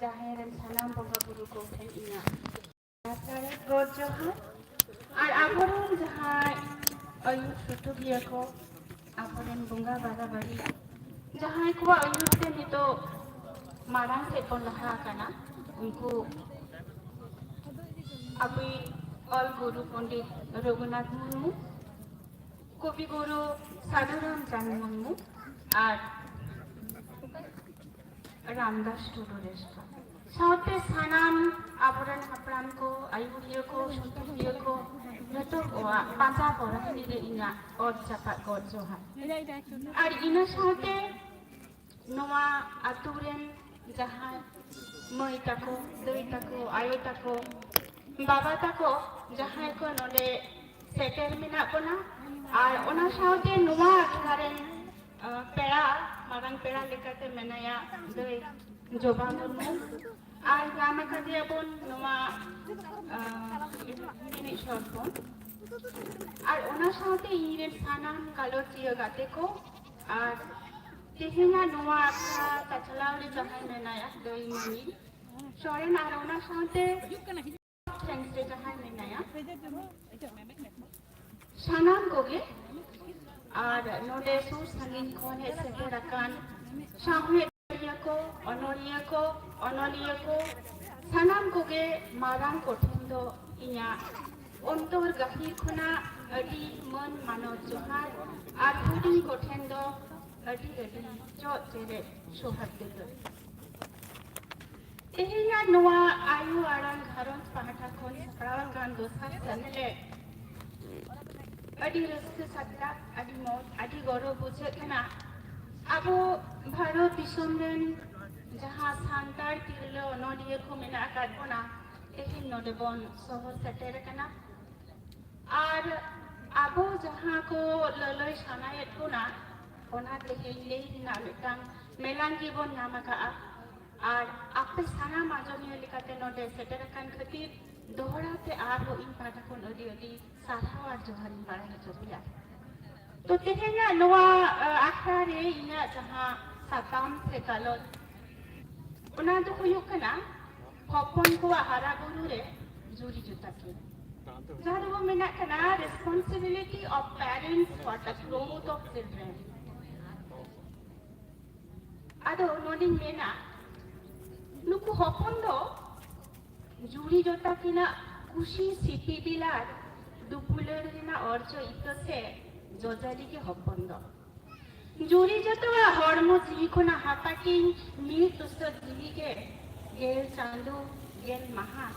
जाहेर सानाम बंगा बुरु को ठेन इना सारे गॉड जोहार और आबोरेन जहां आयु सुतुगिया को आबोरेन बंगा बागा बाड़ी जहां को आयु ते नितो मारांग से को लहा काना उनको अभी ऑल गुरु पंडित रघुनाथ मुर्मू कवि गुरु साधुराम चांद मुर्मू और रामदास टुडू रेस्टा साउते सानाम आबोरेन हापराम को आयुरिया को सुतुगिया को नतो ओआ पांचा परा निरे इना और जापा गॉड जोहार और इना साउते नोआ आतुरेन जहां मई ताको दई ताको आयो ताको बाबा ताको जहां को नोडे सेटेल मिना बना और ओना साउते नोआ आखरारेन पेड़ा मारांग पेड़ा लेकाते मेनाया दई जोबा मुर्मू और रामा कादिया बोन नोआ इनी शॉर्ट बोन और ओना साउते इरेन सानाम कालोचिया गाते को और तेहेना नोआ आखरा कचलावरी जहां मेनाया दई मनी सोरेन और ओना साउते से जहां मेनाया सानाम कोगे और नोडे सुर संगीन खोन है सेटेराकान सामने को अनोलिया को सानाम कोगे मारांग को ठेंदो इया अंतर गहिर खुना अडी मन मानो जोहार और हुडिंग को ठेंदो अडी जो जेरे सोहाग देगो तेहेना नोआ आयु आरांग घरंज पाहटा खोन सपरावान गान दोसार सनले अडी रस्क सातरा अडी मौत अडी गौरव बुझेना अब भारत दिसम रेन जहां सांतार तिरलो नोडिया को मेना काटबोना तेहिन नोडेबन शहर सेटेर कना और अब जहां को ललय सानायत कोना ओना तेहिन लेहिना मिटांग मेलांगी बन नामाका और आपे साना माजोनिया लिकाते नोडे सेटेर कान खातिर दोहराते आरो इन पाटा कोन अडी अडी साराव और जोहारी बारे जोबिया तो तेहेना नोआ आखरा रे इना जहां साताम से कालोत उना तो हुयुक कना हपन को हारा बुरु रे जुरी जुता के जहां वो मेना कना responsibility of parents for the growth of children आदो नोडिंग मेना नुकु हपन दो जुरी जुता किना खुशी सिटी दिलार दुपुलेर दिना अर्ज इतसे जोजाली के हपन दो जुरी जतवा हरमो जीवी कोना हापाकिं मीर तुस्तो जीवी के गेल चांदू गेल महा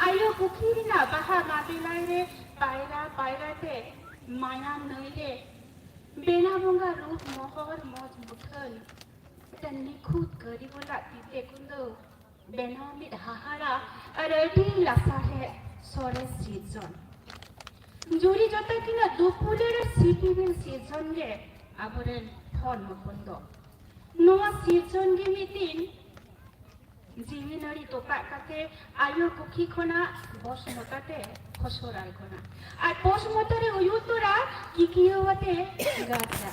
आयो कुखिरिना बाहा माबिलाई रे पायराते माया नईरे बेना बंगा रूप मोहर मौज मुठल निखुत गरीबोला तीते कुंदो बेना मिट हाहारा अरडी लासा है सोरे सीजन जुरी जता किना दुपुलेर सीपीबिल सीजन गे आबोरेन थन मपंदो नोआ सीजन गे मितिन जीवी नड़ी तोपा काते आयो कुखी खोना बस मताते खसराय खोना और बस मतरे उयुतरा किकियोवते गाजा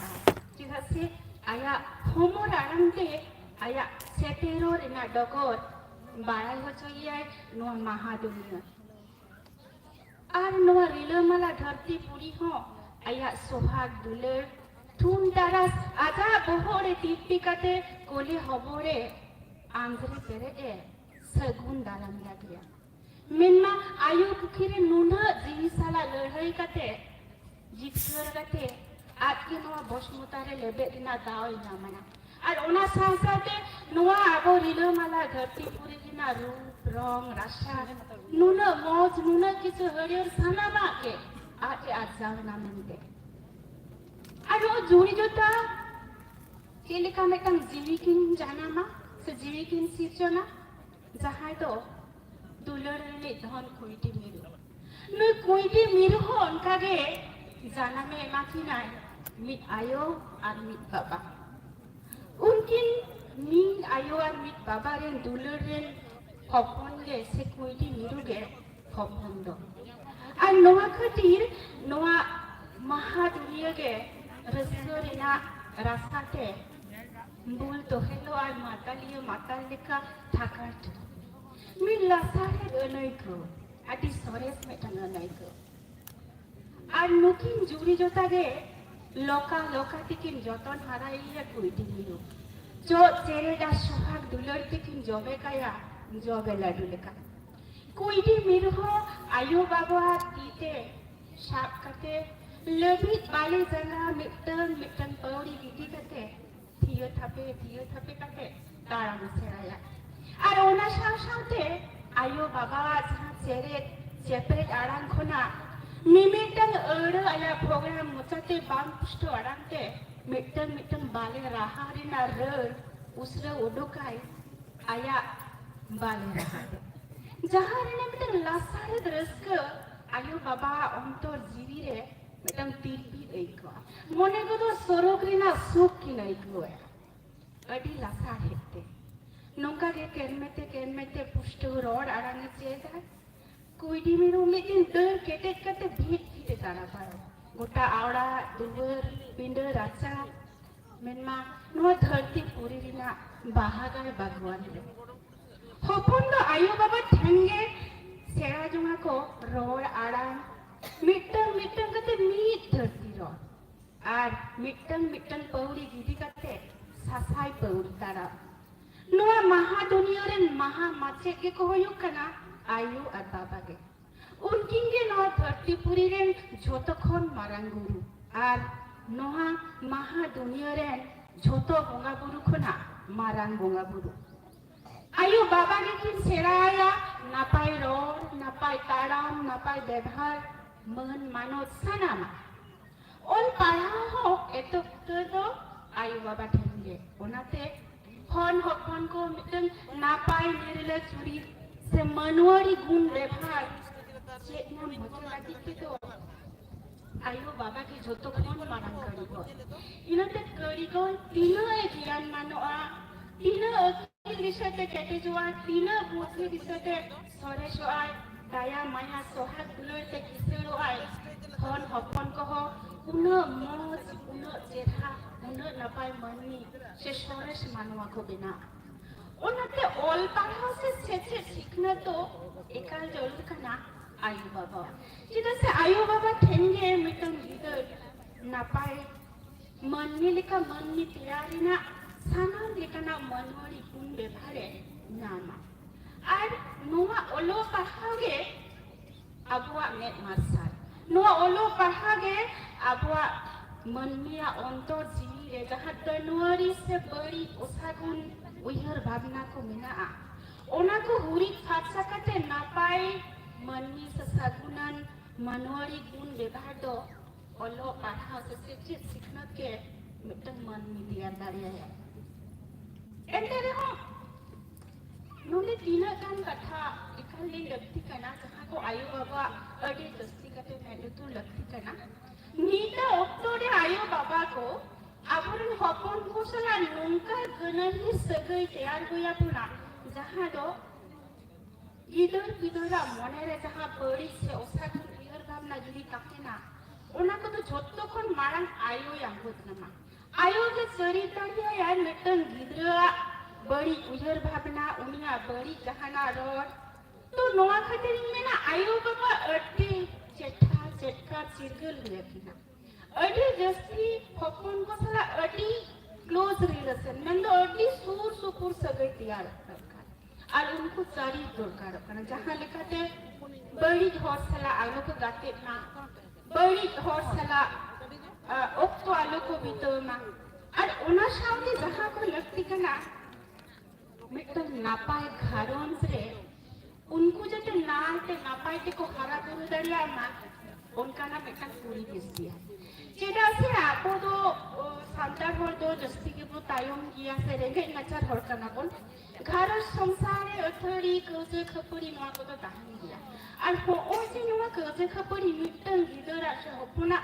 चिगासे आया होमो रांगते आया सेटेरो रेना डगर बाराय होचोइया नोआ महादुनिया और नोआ रिलमाला धरती पुरी हो आया सोहाग दुलेर थुन दारास आजा बहोरे दीपिकाते कोले हबोरे आंजरे पेरे ए सगुन दालाम लागिया मेनमा आयु कुखिरे नुना जीविसाला लड़ाई काते जिक्सर काते आज के नोआ बसमुतारे लेबे दिना दाव नामना और ओना सासाते नोआ आबो रिलमाला धरती पुरी दिना रूप रंग राशा नुना मौज नुना किछु हरियर सानामा के आते आज जाव नामनते और ओ जुड़ी जोता केलिका मेकन जीविकिन जानामा से जीविकिन सिचना जहां तो दुलरले धन कोइटी मिरु नुई कोइटी मिरु हो उनका गे जाना में माखिनाय मिट आयो और मिट बाबा उनकिन मिट आयो और मिट बाबा रे दुलर रे हपन गे से कोइटी मिरु गे हपन दो और नोआ खातिर नोआ महादुनिया गे रसोरेना रास्ताते बुल तो हेलो आर मातालियो माताल लेका थाकार मी लासारे अनैको आदि सरेस मेटang अनैको आर नुकिन जुरी जोतागे लोका तिकिन जतन हाराइया कुइटी मिरु जो चेरेडा सोहाग दुलर तिकिन जबे काया जबे लाडू लेका कुइटी मिरु हो आयो बाबा तीते साप कते lebih balik jangan mitang pauri gigi kate thiyo thape kate taram seraya ar ona saute ayo baba jaha cepet arang khona mimitang aya program mucate bang pusto arangte mitang bale raharina reur usra udukai aya bale rahare jaharine mitang lasare draska ayo baba ontor jibire mitang tirpi aiko mone ko to sorokrina suk kin aiko adi lasar hette nongka ge kermete pusto rod arang cheda kuidi miru mitin der ketet kate bhit tara payo gota awda duwer pinder racha menma no dharti puri rina bahagai bagwan re hopon do ayo baba thenge sera junga ko rod arang mitang kate mit dharti rod ar mitang pauri gidi kate sasai pauri tara noa maha dunia ren maha mace ke ko hoyuk kana ayu ar baba ge unkin ge noa dharti puri ren jotokhon marang guru ar noa maha dunia ren joto bonga buru khona marang bonga buru ayu baba ge kin seraya napai rod napai taram napai bebhar मन मानो सनामा own पाढ़ा हो एतो तो आयु बाबा ठेंगे ओनाते horn को mitten नापाई निरले चुरी से मनवारी गुण व्यवहार चेत नाम मचलाती के तो आयु बाबा की जोतो खन मारंग करिगो इनते करिगो तीन ज्ञान मानोआ तीन अखिल दिसते केटे जोआ तीन बुद्धि दिसते सरेशोआ daya maya sohag dulur te kisero ai hon hopon ko ho uno moj uno jerha uno napai mani se sores manwa ko bina onate ol parha se seche sikhna to ekal jolur kana ayu baba chida se ayu baba thenge mitang gidar napai mani lika mani tiyarina sanam likana manwari gun bebhare nama আর নোয়া ওলো পাহাগে আবুয়া মেট মারসার নোয়া ওলো পাহাগে আবুয়া মনমিয়া অন্তর GB রে যাহা তনুয়ারি সে বড়ি ওসাগুন উইহর ভাবনা কো মিনা ওনা কো হুরি ফাটসা কাতে না পাই মনমি সে সাগুনান মনোয়ারি গুণ ব্যবহার দো ওলো পাহা সে চিত শিখনা কে মিটং মনমি দিয়া দাঁড়িয়ে এন্তে রে नोले तीना कान कथा इकाली लगती कना जहाँ को आयु बाबा अड़े दस्ती कते मैंने तो लगती कना नीता ओक्टोरे आयु बाबा को आबरन हपन को सला नोंका गनही सगई तैयार होया पुना जहाँ दो गिदरा मने रे जहाँ बड़ी से ओसा को गिदर भावना जुड़ी काके ना ओना को तो जोत्तो खन मारंग आयु यांगोत नमा आयु के चरित्र यार मिटन गिदरा बड़ी उजर भावना उनिया बड़ी जहाना रोड तो नोआ खातिर में ना आयो बाबा अड्डी चटका चिरगल लेकिना अड्डी जस्ती हपन को सला अड्डी क्लोज रिलेशन नंदो अड्डी सुपुर सगई तैयार रखा और उनको सारी दरकार करना जहां लिखाते बड़ी हॉर सला आलो को गाते ना बड़ी हॉर सला ओक्तो आलो को बीतोमा और उना सामने जहां को लगती कना मिटन नापाय घरोंस रे उनको जते नाते नापाय ते को हरा गुरु दरिया मा उनका ना मिटन पूरी किस्ती है चेदा से आपो दो सांतार होर दो जस्ती के वो तायों किया से रेंगे नचर होर करना बोल घर संसारे अथरी कोजे खपरी नवा को तो दाहन दिया और हो ओसे नवा कोजे खपरी मिटन गिदर आसे होपुना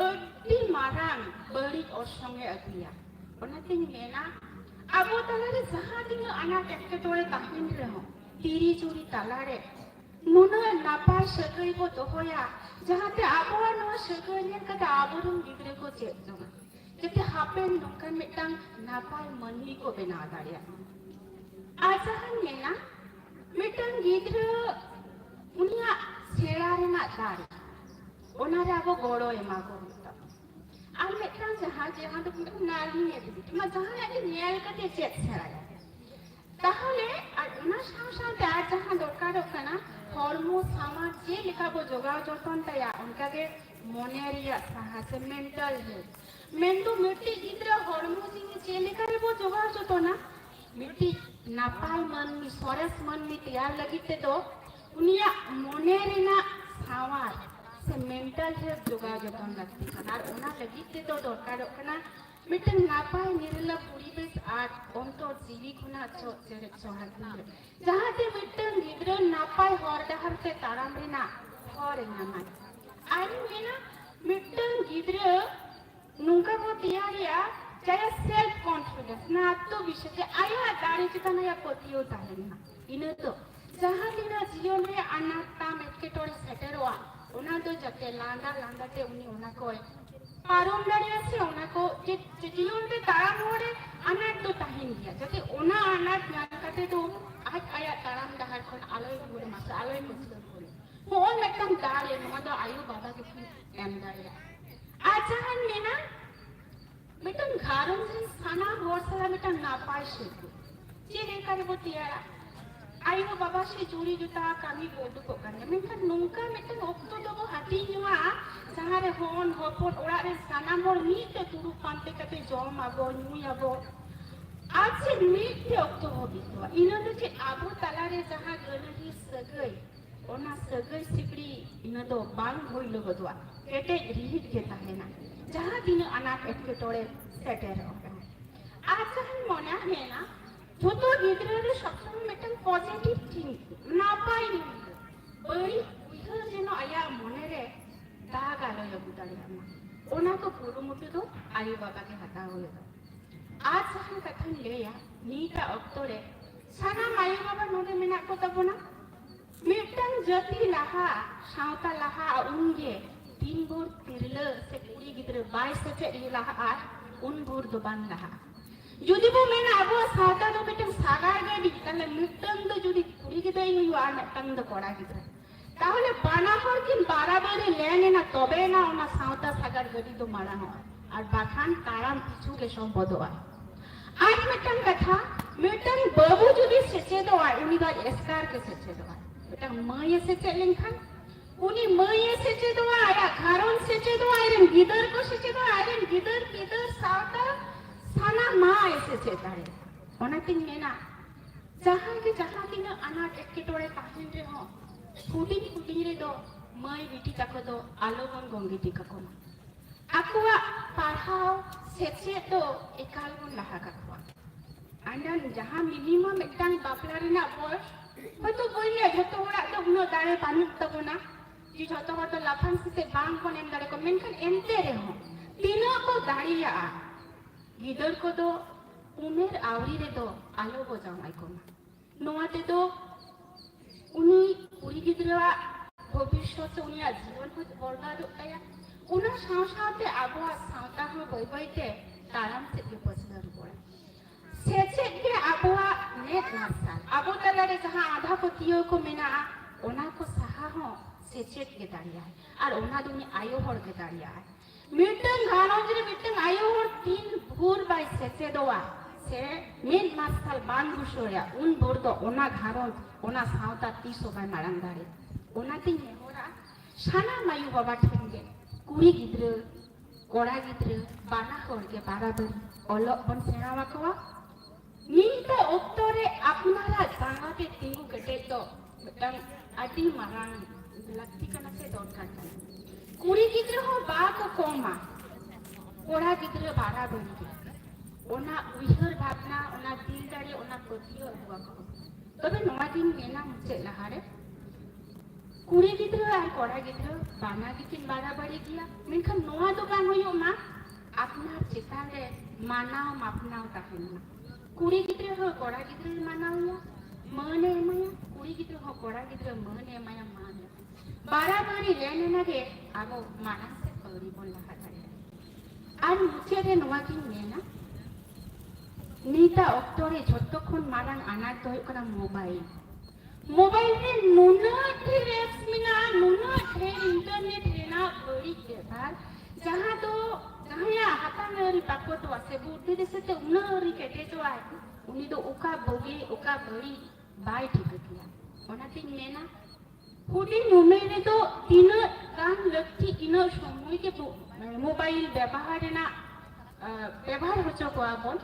अति मारांग बड़ी और संगे अगलिया ओनाते मेना Abo talare jaha dino anak eketore tahin reho tiri curi talare nuna napai sagai bo dohoya jahate abo no sagai nya kata aburun gidre ko cek jonga jadi hapen nongkan mitang napai manhi ko bena daria ajahan mena mitang gidra unia sela rena dari ona re abo goro ema ko R mitang jahan to nari ne ma jahan ati nyel kate chet sela তাহলে আর ওনার সাথে আর যাহা দরকার কানা ধর্ম সমাজ যে লেখাবো যোগাও যতন তাইয়া উনকাকে মনের ইয়া সাহায্য মেন্টাল হেলথ মেন্টু মিটি গিদ্রা ধর্ম জিনি যে লেখারে বো যোগাও যতনা মিটি নাপাই মানমি সরেস মানমি তৈয়ার লাগিতে তো উনিয়া মনের না সাওয়ার সে মেন্টাল হেলথ যোগাও যতন লাগতে কানা আর ওনা লাগিতে তো দরকার কানা मिटन नापाय निर्ला परिवेश आर अंतर जीवी खुना चोहार जहाँ ते मिटन गिद्र नापाय हर डहर से ताराम रेना हर नामाय आर मेना मिटन गिद्र नुंका को तियारिया चाहे सेल्फ कॉन्फिडेंस ना आत्मविश्वास आया दाड़ी चिता ना या पतियो तालेना इने तो जहाँ दिना जीवन रे अनाता मेटके टोरे सेटरवा उना तो जते लांदा ते उनी उना को पारोम दाड़िया से उना को जे जीवन रे ताराम होरे अनाट तो ताहिन दिया जते उना अनाट ज्ञान करते तो आज आया ताराम दहार कोन आलोय बोले मास आलोय मतलब बोले होन मेटम दाड़े नमदा आयु बाबा के फिर एम दाड़िया आजहन मेना मेटम घारन से साना भोरसला मेटम नापाय शिल्प जे रे करे बो तियारा आयु बाबा से जुड़ी जुता कामी बोदु को करने मेनखान नोंका मेटम ओक्तो दो हाटी नुआ जहाँ रे होन होपोन ओड़ा रे साना मोर मीते तुरु पांते कते जॉम आबो न्यू आबो आज से मीते ओक्तो हो बितवा इनो तो जे आबो तला रे जहाँ गनही सगई ओना सगई सिकड़ी इनो तो बांग होइलो गदवा केटे रिहित के ताहेना जहाँ दिन अनाथ एटके टोरे सेटे रहो आज हम मना है ना जो तो गिद्र रे सबसे मेटन पॉजिटिव थिंक ना पाई बड़ी उधर जेनो आया मने रे दाग आलो यबु दाड़िया ओना को पुरु मुटु दो आयु बाबा के हता होले दो आज हम कथन लेया नीता अक्तोरे साना आयु बाबा नोदे मेना को तबोना मिटन जति लाहा सावता लाहा उंगे तीन बोर तिरले से पूरी गिद्र 22 से ये लाहा आर उन बोर दो बांग लाहा जुदी बो मेना अबो सावता दो मिटन सागार गडी तले मिटन दो जुदी पूरी गिद्र यु आर मिटन दो कोड़ा गिद्र তাহলে বানাহর কিন বারাবারে লেনে না তবে না ওনা সাউতা সাগার গডি তো মারা হয় আর বাখান তারাম পিছুকে সম্পদ হয় আর মেটন কথা মেটন বাবু যদি সেচে দেওয়া উনি বাদ এসকার কে সেচে দেওয়া এটা মায়ে সেচে লিনখান উনি মায়ে সেচে দেওয়া আয়া ঘারন সেচে দেওয়া আইরেন গিদর কো সেচে দেওয়া আইরেন গিদর সাউতা সানা মা এসেছে তারে অনাতিন মেনা জাহান দিন আনাট একটরে তাহিন রে হ फूटी रे दो मई बिटी तको दो आलोगन गंगीटी ककोना आकुआ पढ़ाओ सेचे तो एकाल गुन लहा ककोआ आंडन जहां मिनिमम एकटांग बापला रेना बयस हयतो बइले जतो होड़ा तो उनो दारे बानु तबोना जी जतो हतो लाफान से बांग कोन एम दारे को मेनखान एनते रे हो तीनो को दाड़िया गिदर को दो उमेर आवरी रे दो आलो बो जामाय कोना नोआते दो उनी पूरी गिद्रा भविष्य से उनी जीवन को बर्बाद होता उना साथ आबो सावता हो बैते ताराम से पसंद पड़े सेचे के आबो नेट नासा आबो तलारे जहां आधा पतियो को मेना ओना को सहा हो सेचे के दाड़िया है और ओना दुनी आयो हर के दाड़िया है मिटन घानोज रे मिटन आयो हर 3 भूर बाय सेचे दोआ से मेन मास्कल बांगु सोया उन बोर दो ओना घारोन ओना सावता 300 बाय मारांग दाड़े ओना तिन नेहोरा साना मायु बाबा ठेंगे कुड़ी गिद्र कोड़ा गिद्र बाना होर के बाराबरी ओलो बन सेनावा कोवा नीते ओक्तोरे अपनारा जांगाते तिंगु कटे तो बटन आदि मारांग लक्ति कना से दरकार कुड़ी गिद्र हो बा को कोमा कोड़ा गिद्र बाराबरी ओना उइहर भावना ओना दिल दाड़े ओना पतियो अगुआ को तबे नोआ दिन मेना मुझे लहारे कुड़ी गिद्र आर कोड़ा गिद्र बाना गितिन बाराबरी किया मेनखान नोआ तो बांग होयो मा अपनार चेतान रे मानाव मापनाव ताहेना कुड़ी गिद्र हो कोड़ा गिद्र मानाव या मने एमाया कुड़ी गिद्र हो कोड़ा गिद्र मने एमाया माने बाराबरी लेने नगे आगो मानस से करी बोल लहा আর মুচেরে নোয়া কি মেনা नीता ऑक्टो रे झोटो खन मारांग आनाट तो हुई कना मोबाइल रे नुना ढेर एप्स मिना नुना ढेर इंटरनेट रेना बड़ी बेबार जहां तो जहां या हाता नरी पाको तो आसे बुद्धि देसे तो उनरी केटे तो आय उनी तो उका बोगे उका बड़ी बाय ठीक किया ओनाती मेना हुडी नुमे रे तो तीन गान लक्ति इनो समय के मोबाइल व्यवहार ना व्यवहार होचो को आबन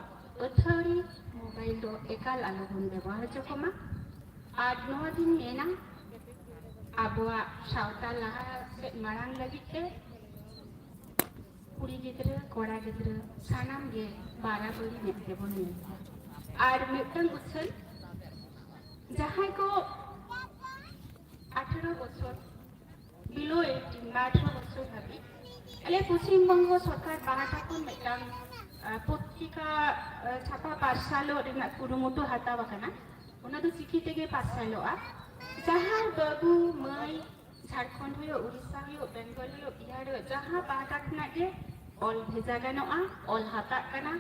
अथरी मोबाइल दो एकाल आलोगन व्यवहार चकोमा आज नवा दिन मेना आबुआ सावता लहा से मारांग लगिते कुड़ी गिद्रे कोड़ा गिद्रे सानाम गे बारा बड़ी मेते बने आर मिटन उछल जहां को 18 বছর बिलो 18 বছর भाभी एले पश्चिम बंग सरकार बाहाटा को मिटन पत्रिका छापा पाठशालो रेना कुरुमुटु हातावा कना ओना दो चिकी तेगे पाठशालोआ जहां बाबू मई झारखंड हुयो उड़ीसा हुयो बेंगल हुयो बिहार हुयो जहां बाटा खना के ऑल भेजा गनोआ ऑल हाता कना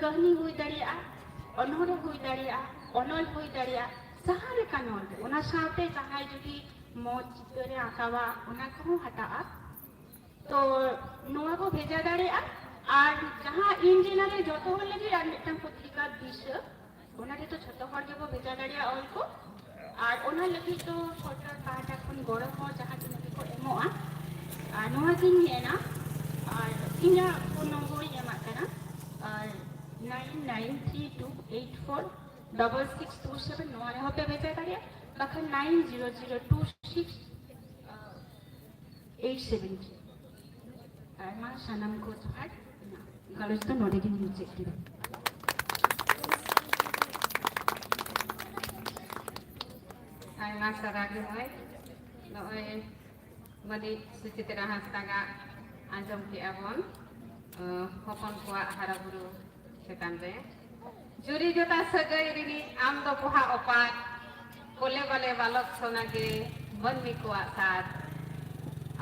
कहनी हुई दरिया अनहरे हुई दरिया अनल हुई दरिया जहां लेका नल ओना साथे जहां जुदी मोज चितरे आकावा ओना को हाताआ तो नोआ को भेजा दरिया আর जहां इंजिनियर যত হলে যে আর একটা পত্রিকা দিছে ওনারে তো ছোট হওয়ার জন্য ভেজা দাঁড়িয়ে অল্প আর ওনার লাগি তো সরকার কাজ এখন গরম হয় যাহা তুমি কো এমোয়া আর নোয়া দিন না আর ইনা ফোন নম্বর এমা কানা আর 9932846627 নোয়ারে হবে ভেজা দাঁড়িয়ে বাখান 90022687 আর মা সানাম কো হাট kalau itu node gini music gitu. Hai masyarakat hai, noe mani sucitra hastaga anjom ki abon, hopon kuat haraburu sekanbe. Juri jota sagai ini am do puha opat, kole bale balok sonage banmi kuat saat.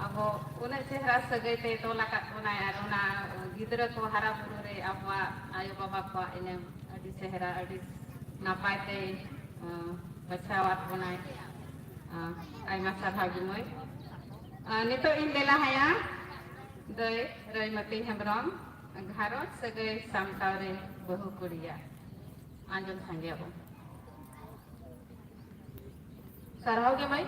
Abo una chehra sagai te to lakat una aruna गिद्र को हरा बुरु रे आपवा आयो बाबा को इने अडी चेहरा अडी नापाय ते बचावात बनाय आइमा साभागी मोय नितो इन देला हया दय रयमती हेमब्रम घारोज सगे सामताव रे बहु कुड़िया आंजन सांगेबो सरहावगे मय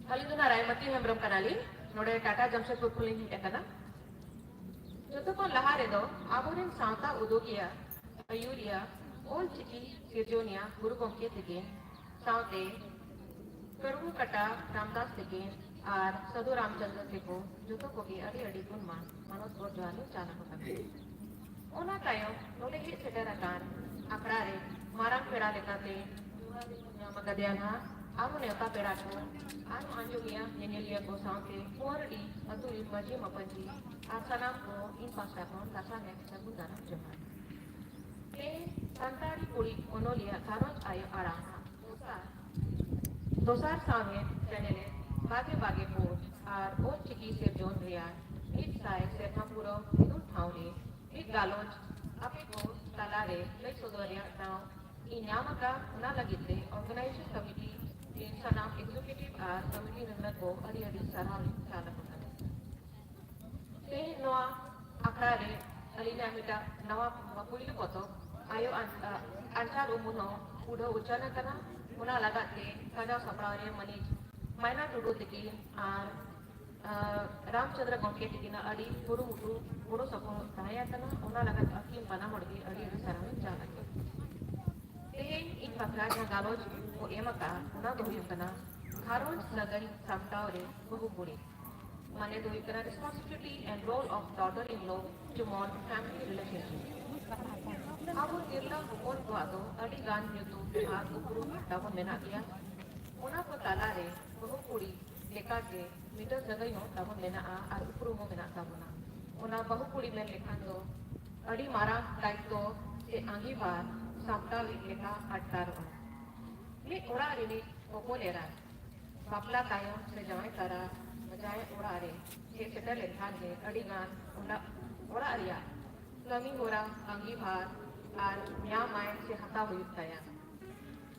खाली तो रायमती हेमब्रम कनाली नोडे टाटा जमशेदपुर खुली एकना जतो को लहारे दो आबोरेन सावता उदोगिया अयूरिया ओल चिकी सिरजोनिया गुरु गोमके तिगे सावते करमु कटा रामदास तिगे आर सदु रामचंद्र तिको जतो को की अड़ी अड़ी गुणमान मनोज बोर जालु चाना को तबे ओना तायो नोडे के सेटराकार आकड़ा रे मारांग पेड़ा लेकाते मगदियाना आरो नेता पेड़ा को आरो अंजुगिया नेनेलिया को साथे पोरडी अतुरी मजी मपंजी आसनाम को इन पासा को तासा ने सगुदारा जमा ते संतारी पुरी ओनोलिया कारोज आयो आरा दोसार सामे चनेले बागे बागे पोट आर ओ चिकी से जोन रिया इट साइ से थापुरो इदुन ठाउरे इट गालोज अपे को तलारे ले सोदरिया नाउ इन्यामका उना लगिते organisation committee Sanam executive committee member को अड़ी अड़ी सराहनीय चालक होता है। ते नवा आखरारे अलीना मिटा नवा मकुली को तो आयो अंचार उमुनो उड़ो उच्चारण करना उना लगा के कदा सपरारे मनीज मायना टुडू तिकी आर रामचंद्र गोंके तिकी ना अड़ी पुरु मुटु पुरु सपो ताया करना उना लगा अकीम पना मर्दी अड़ी अड़ी सराहनीय चालक है। ते इन पकड़ा जहाँ गालोज को एमका उना दोहिकना घारोज लगन सामतावरे बहु बुरी माने दोहिकना responsibility and role of daughter-in-law to mold family relationship. Abu निर्ला हुकोन को आदो अड़ी गान युतु भाग उपरू हटावन मेना किया उना को तालारे बहु बुरी लेका के मीटर जगह यो तावन मेना आर उपरू मो मेना तावना उना बहु बुरी में लेखन दो अड़ी मारा दायित्व से आंगी बार सामतावी लेखा अट्टारो Ni ora ini populeran. Bapla kayo sa jawai tara जाए ओड़ा रे हे सेटल लेखान गे अड़ी गान ओड़ा रिया कमी होरा अंगी भार और न्यामाय से हता हुई तया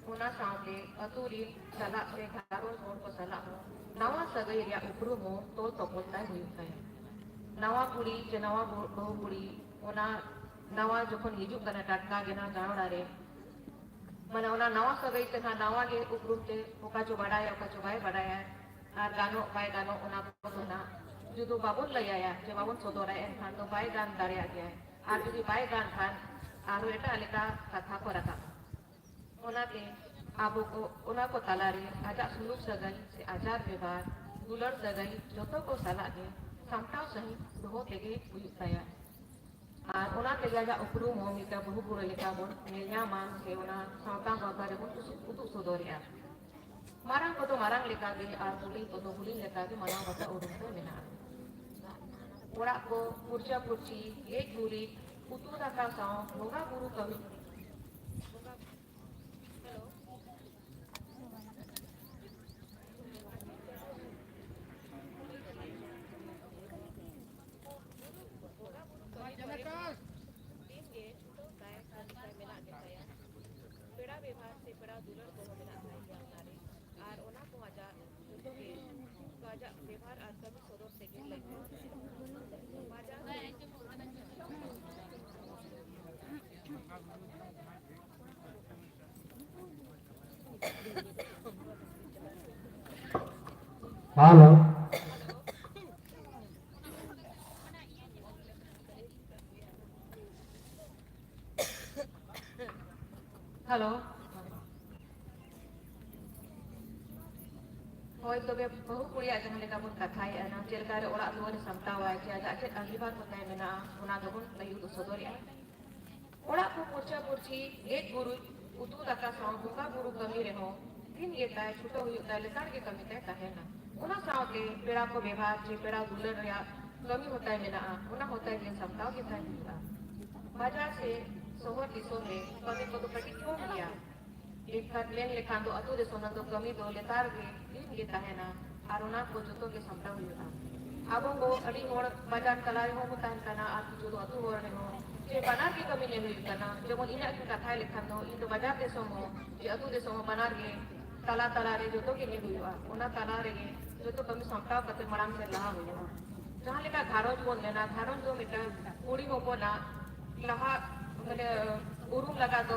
ओना सामने अतुरी सला से घारो सोन को सला हो नवा सगई रिया उपरू मो तो तोपोता हुई तया नवा कुड़ी जे नवा बहु कुड़ी ओना नवा जखन हिजू कना टटका गेना गावड़ा रे माने ओना नवा सगई ते नवा गे उपरू ते ओका जो बड़ाया ओका जो बाय बड़ाया और गानो बाय गानो ओना को ना जुदो बाबुन लैया जे बाबुन सदोरा एनखान तो बाय गान दाड़िया गया और जुदी बाय गान खान आरो एटा लेका कथा को रखा ओनाते आबो को ओना को तालारे आजा सुलूक सगई से आजार व्यवहार दुलड़ सगई जोतो को सला गे सामटाव सही दोहो तेगे हुयुताया और ओना तेगे आजा उपरू मोमिका बहु बुरे लेका बोन नेल्या मान से ओना सावता बाबा रे बोन उतु सदोरिया मारांग को तो मारांग लेका गे और बुली को तो बुली लेका गे माना बता उडुम तो मेना ओड़ा को पुरचा पुरची गेट बुरी उतु दाका साव बोगा गुरु कवि पेड़ा व्यवहार से पेड़ा दुलर को मेना ताई और ओना को आजा जुतो के तो आजा व्यवहार और कमी सदर से के लगे बाजा हेलो हेलो होय तबे बहु कुड़िया जहां लेका बुन कथाय अना चेलकारे ओड़ा दुआर समतावाय के आजा के अंगिबार बताय मेना ओना गबुन लयु तो सदोरिया ओड़ा को पुरचा पुरची गेट गुरु उतु दाका साव बुका गुरु कमी रेहो दिन गेताय छुटो हुयुताय लेकार के कमी तय ताहेना ओना सावते पेड़ा को व्यवहार जे पेड़ा दुलर रिया कमी होताय मेना ओना होताय के समताव के ताय हुयुता बाजार से सोहर दिसो में कमी को तो कटी क्यों किया एक बार लेन लेखान दो अतु दे सोना तो कमी दो लेतार के दिन गेता है ना आरोना को जोतो के समता हुयुता आबो को अड़ी होड़ बाजार कलाय हो मुतान कना आ जो दो अतु होड़ ने हो जे बनार की कमी ने हुयुता ना जेमन इना की कथा लेखान दो इन तो बाजार दे सोमो जे अतु दे सोमो बनार के तला तला रे जोतो के ने हुयुआ ओना तला रे जोतो कमी समता कते मराम से लहा हुयुआ जहां लेका घारोज बोन लेना घारोज दो मीटर कुड़ी हो बोना लहा मैंने उरुम लगा दो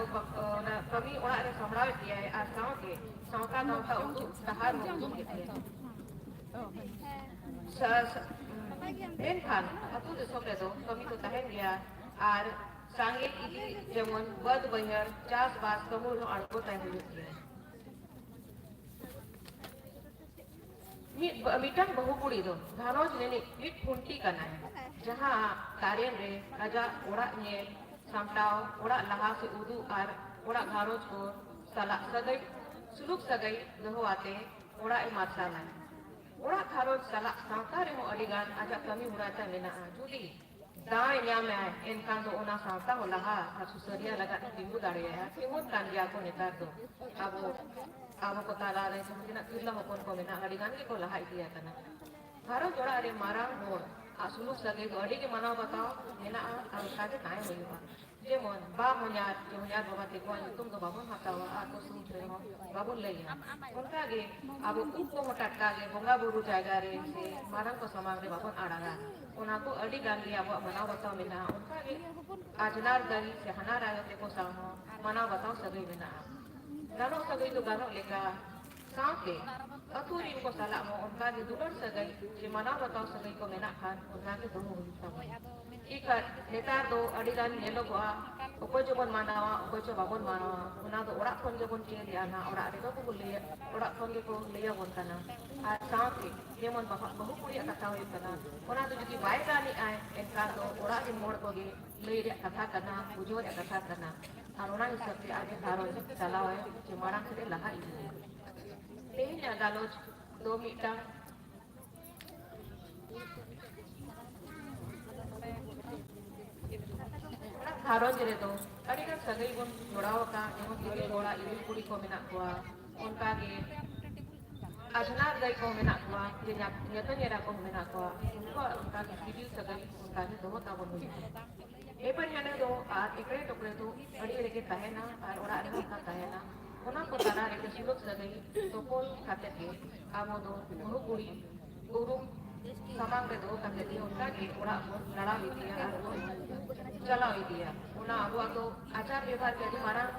ना कमी ओड़ा रे समराव किया है और साव के सावका गांव का उदु तहार उदु के बेन खान अतु दे सोले दो कमी तो तहन गया और सांगे इदी जेमन बद बहर चास बास कमूल नो अड़को तय हुई है मिटन बहु कुड़ी दो धानोज ने मिट फुंटी करना है जहां कार्य रे राजा ओड़ा ने सामटाव ओड़ा लहा से उदू और ओड़ा घारोज को सला सगई सुलूक सगई दहो आते ओड़ा ए मारसाला ओड़ा घारोज सला सावता रे हो अडिगान आजा कमी हुराता मेना जुदी दाय न्या में आए इनकान तो ओना सावता हो लहा और सुसरिया लगा तिंगु दाड़े है तिंगु कान गया को नेतार तो अब को ताला रे समझना किला हो कोन को मेना अडिगान के को लहा इतिया कना घारो जोड़ा रे मारा मोड़ आसुलुक सगे तो अड़ी के मनाव बताओ मेना और काजे काय होयुआ जेमन बा होन्यार जे होन्यार बाबा ते को तुम तो बाबुन हतावा आ तो सुन रे हो बाबुन लइया उनका गे अब उनको मोटटका गे बोंगा बुरु जायगा रे से मारन को समाग रे बाबुन आड़ागा ओना को अड़ी गान लिया अब मनाव बताओ मेना उनका गे आजनार गरी से हनार आयो ते को सामो मनाव बताओ सगे मेना गानो सगे तो गानो लेगा साथे अतुरी को सला मो उनका के दुलर सगई जे मना बताओ सगई को मेना खान उनका के दो हुई इक नेतार दो अडिगान नेलो को ओको जबन मानावा ओको जो बाबन मानावा उना दो ओड़ा खन जबन के लिया ना ओड़ा रे को ले ओड़ा खन के को लिया बोलताना आ साथे जेमन बहु कुड़ी कथा होई तना ओना तो जदी बाय गानी आए इनका तो ओड़ा के मोड़ को गे ले रे कथा करना बुझो रे कथा करना और ओना हिसाब से आगे धारो चलाओ है जे मारा से लहा तेहnya galos do mitang घारों जरे तो अड़ी का सगई बन जोड़ाव का एवं तिगे जोड़ा इली कुड़ी को मेना कोआ उनका गे ajnar dai ko menak ko je nyata nyera ko menak ko ko unta ki video sagai unta ni do ta bon ni e par yana do ar ekre tokre to adi ade ke tahena ar ora ade ka tahena ona ko tara re suluk sagai topol khate ke amo do bahu kuri guru samang re do kate di unta ke ora lada idia ar chala idia ona abu ato acar व्यवहार ke adi marang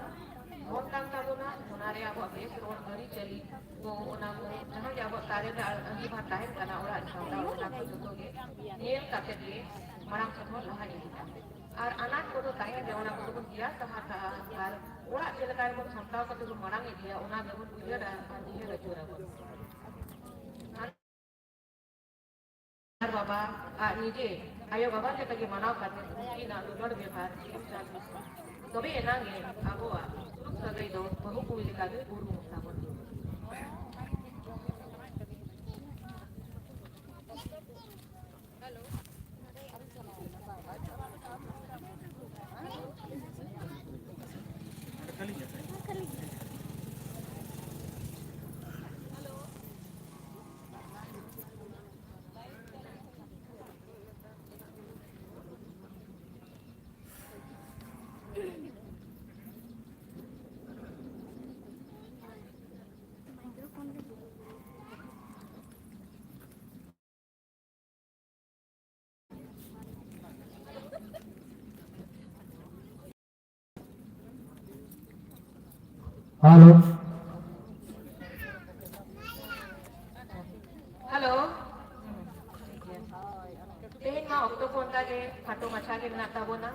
Montang tabuna, munari abu abis ruang dari celi, bo unamu, jangan ya abu tarik lagi batahin karena orang saudara orang itu ke, niat kata dia, marang semua lah ini. Ar anak kodo tahin dia orang kodo dia sahata, ar orang celakai mau sampau kodo marang dia, orang betul dia dah dia dah curang. Ar baba, nije, ayo baba kita gimana kata, ini nak luar biasa, tapi enang ni, aku sagai do bahu kuili kage guru sabon Halo. Halo. Tehin ma okto konta ke phato macha ke nata bona.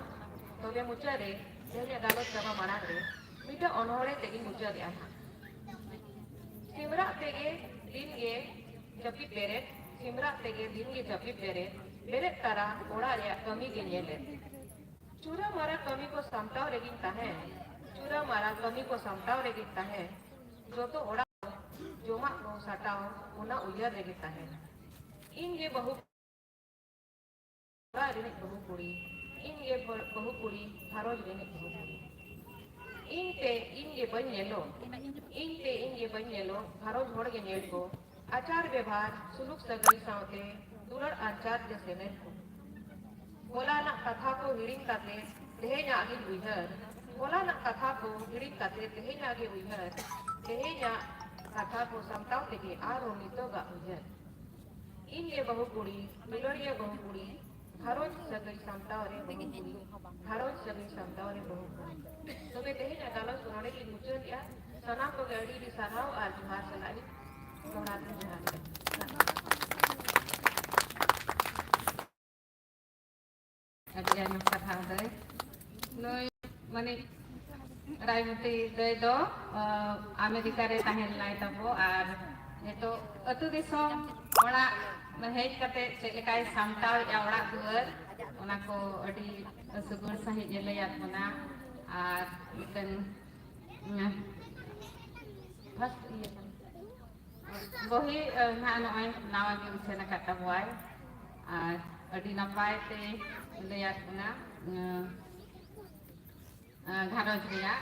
Tobe mucha re, dia galot sama marang re. Mita onhore tegi mucha de ana. Simra tege din ge japit beret, simra tege din ge japit beret. Beret tara ora re kami ge nyele. Chura mara kami ko samtao regin tahe. चूरा मारा कमी को समटाव रेगिता है जो तो ओड़ा जोमा को सटाव उना उयर रेगिता है इन ये बहु बहु कुड़ी इन ये बहु कुड़ी भारोज रेने बहु कुड़ी इन ये बन येलो भारोज होड़ के नेल को आचार व्यवहार सुलूक सगई सावते दुलड़ आचार जैसे ने बोला ना कथा को हिरिंग करते देह नागी उइहर बोला ना कथा को हिरिंग करते तेहे नागे उइहर तेहे ना कथा को समताव तेगे आरो नितो गा उइहर इन ये बहु कुड़ी मिलोड़िया बहु कुड़ी भारोज सगई समताव रे बहु कुड़ी भारोज सगई समताव रे बहु कुड़ी तबे तेहे ना गालो सुनाने की मुचन या सना को गड़ी दी सराव आर जुहार सलाई दोहराते जुहार Ajar masa hari, noi mani Raimati do Amerika re tahen lai tabo ar itu atu disom orang mahej kate celekai samtau ya orang duar, orang ko adi sugur sahih jelayat mana ar dan pas iya bohi na noi nawa gi usena kata boy ar adi napai te lihat mana gharoj ria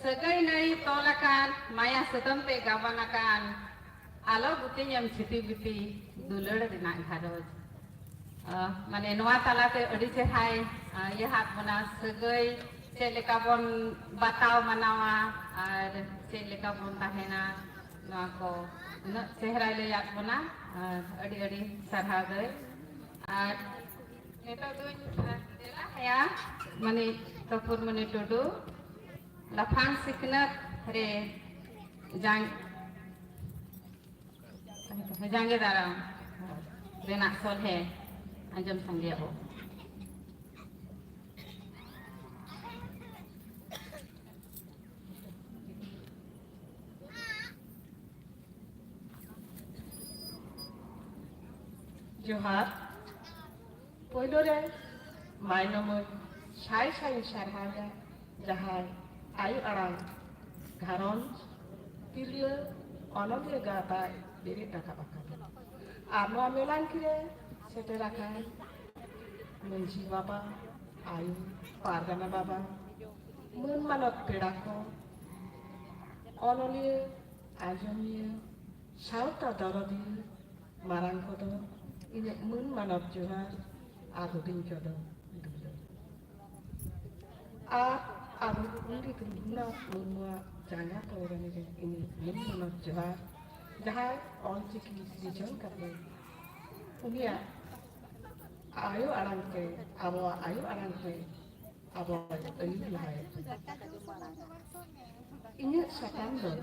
segai nai tolakan maya sedam te gawanakan alo buti yang citi-biti dulur dina gharoj mane noa talate adi cehai ya hat mana segai celeka bon batau manawa ar celeka bon tahena noa ko cehra lihat mana adi sarha gai ar neta tu ya mani topur mani tudu lapang siknat re jange daram renak solhe anjam sanggih ho Johar, poilo re, mainomoi, sai sarhaga, jahai, ayu arang, garon, tilia, onoge gata, diri taka bakal. Amo amelan kire, seterakan, menji baba, ayu, pargana baba, mun manot pedako, Onoliya, Ajamiya, Sauta Dorodiya, Marang kodo, inyek mun manap johar, aduding kodo, dulu. Abu undi tungguna munwa janga koran ini mun manap johar, jahai on ciki dijon kape, unia ayo arang ke, ayo arang ke, ayu lahai. Inyek sakando,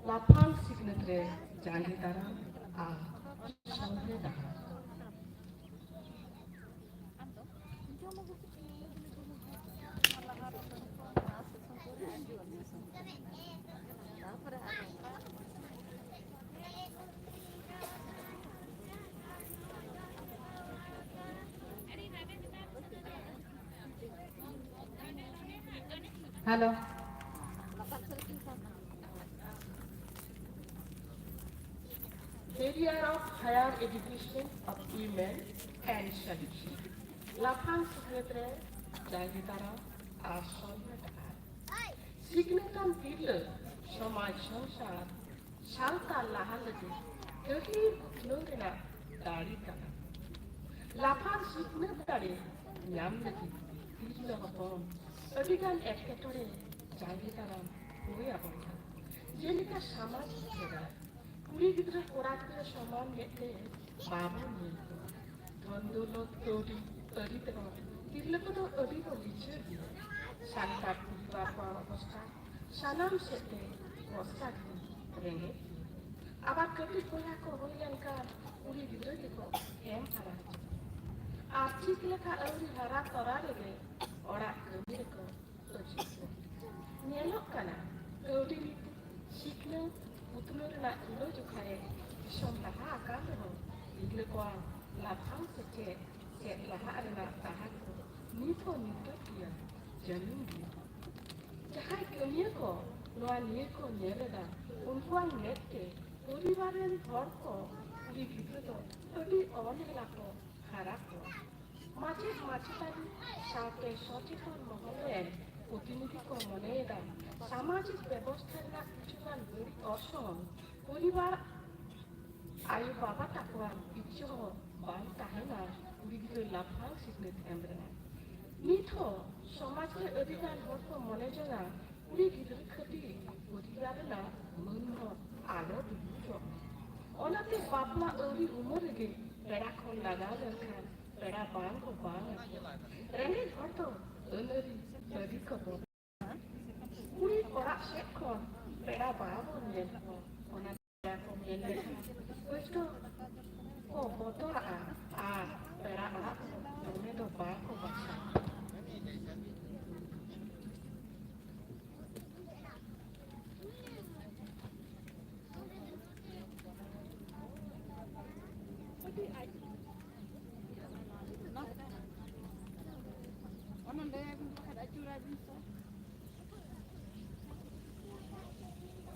lapang signetre jangi taram a sampai dah. Halo. Area of higher education of women and solution. Lapang Secretary Jangitara Asol Signatam Pilla Samaj Sansar Salta Lahalati Kahir Nurina Darikana Lapang Signatari Yamlati Pilla Hapon Abigan Ekatore Jangitaram Uyabonga Jelika Samaj Kera Kuri Gidra Koratka Saman Yete Baba Nilko Tondolo Tori Aritero Kirlakoto Adiko Lichurgi Santa Papa Costa Sanam Sete Costa Renge Abar Kati Koya Koyanka Uri Gidriko Hem Hara Archik Leka Uri Hara Torarege Ora Kamirko Ojiko Nielokana Uri Shikna Utnurna Ulo Jukare Shom Laha Akano Iglekoa Lapang Sete Set Laha Arena Tahako Nipo Nitokia Janungi Jahai Kamiako Noa Nieko Nereda Unhuang Nete Uribaran Horko Uri Gidro Uri Onelako Harako Macet Macetan Saute Sotikon Moholen প্রতিনিধিত্ব মনেরা সামাজিক ব্যবস্থার না কিছুমান বড়ি অসম পরিবার আয়ু বাবা তাকুয়া ইচ্ছহ বাল তাহেনা উড়িগিরে লাফাং সিগনেট এমব্রেনা নিথো সমাজে অধিকার হর্ক মনে জনা উড়িগিরে ক্ষতি পরিবারনা মনহ আলো দুজ অনাতে বাপলা অরি উমরগে বেড়াখন লাগা দরকার বেড়া বাং ও বাং রেঙ্গে ঘর তো অনরি Jadi kau, kuri orang sekon, pera bawa ni, orang pera kau ni, itu kau botol pera orang, ni tu bawa kau baca.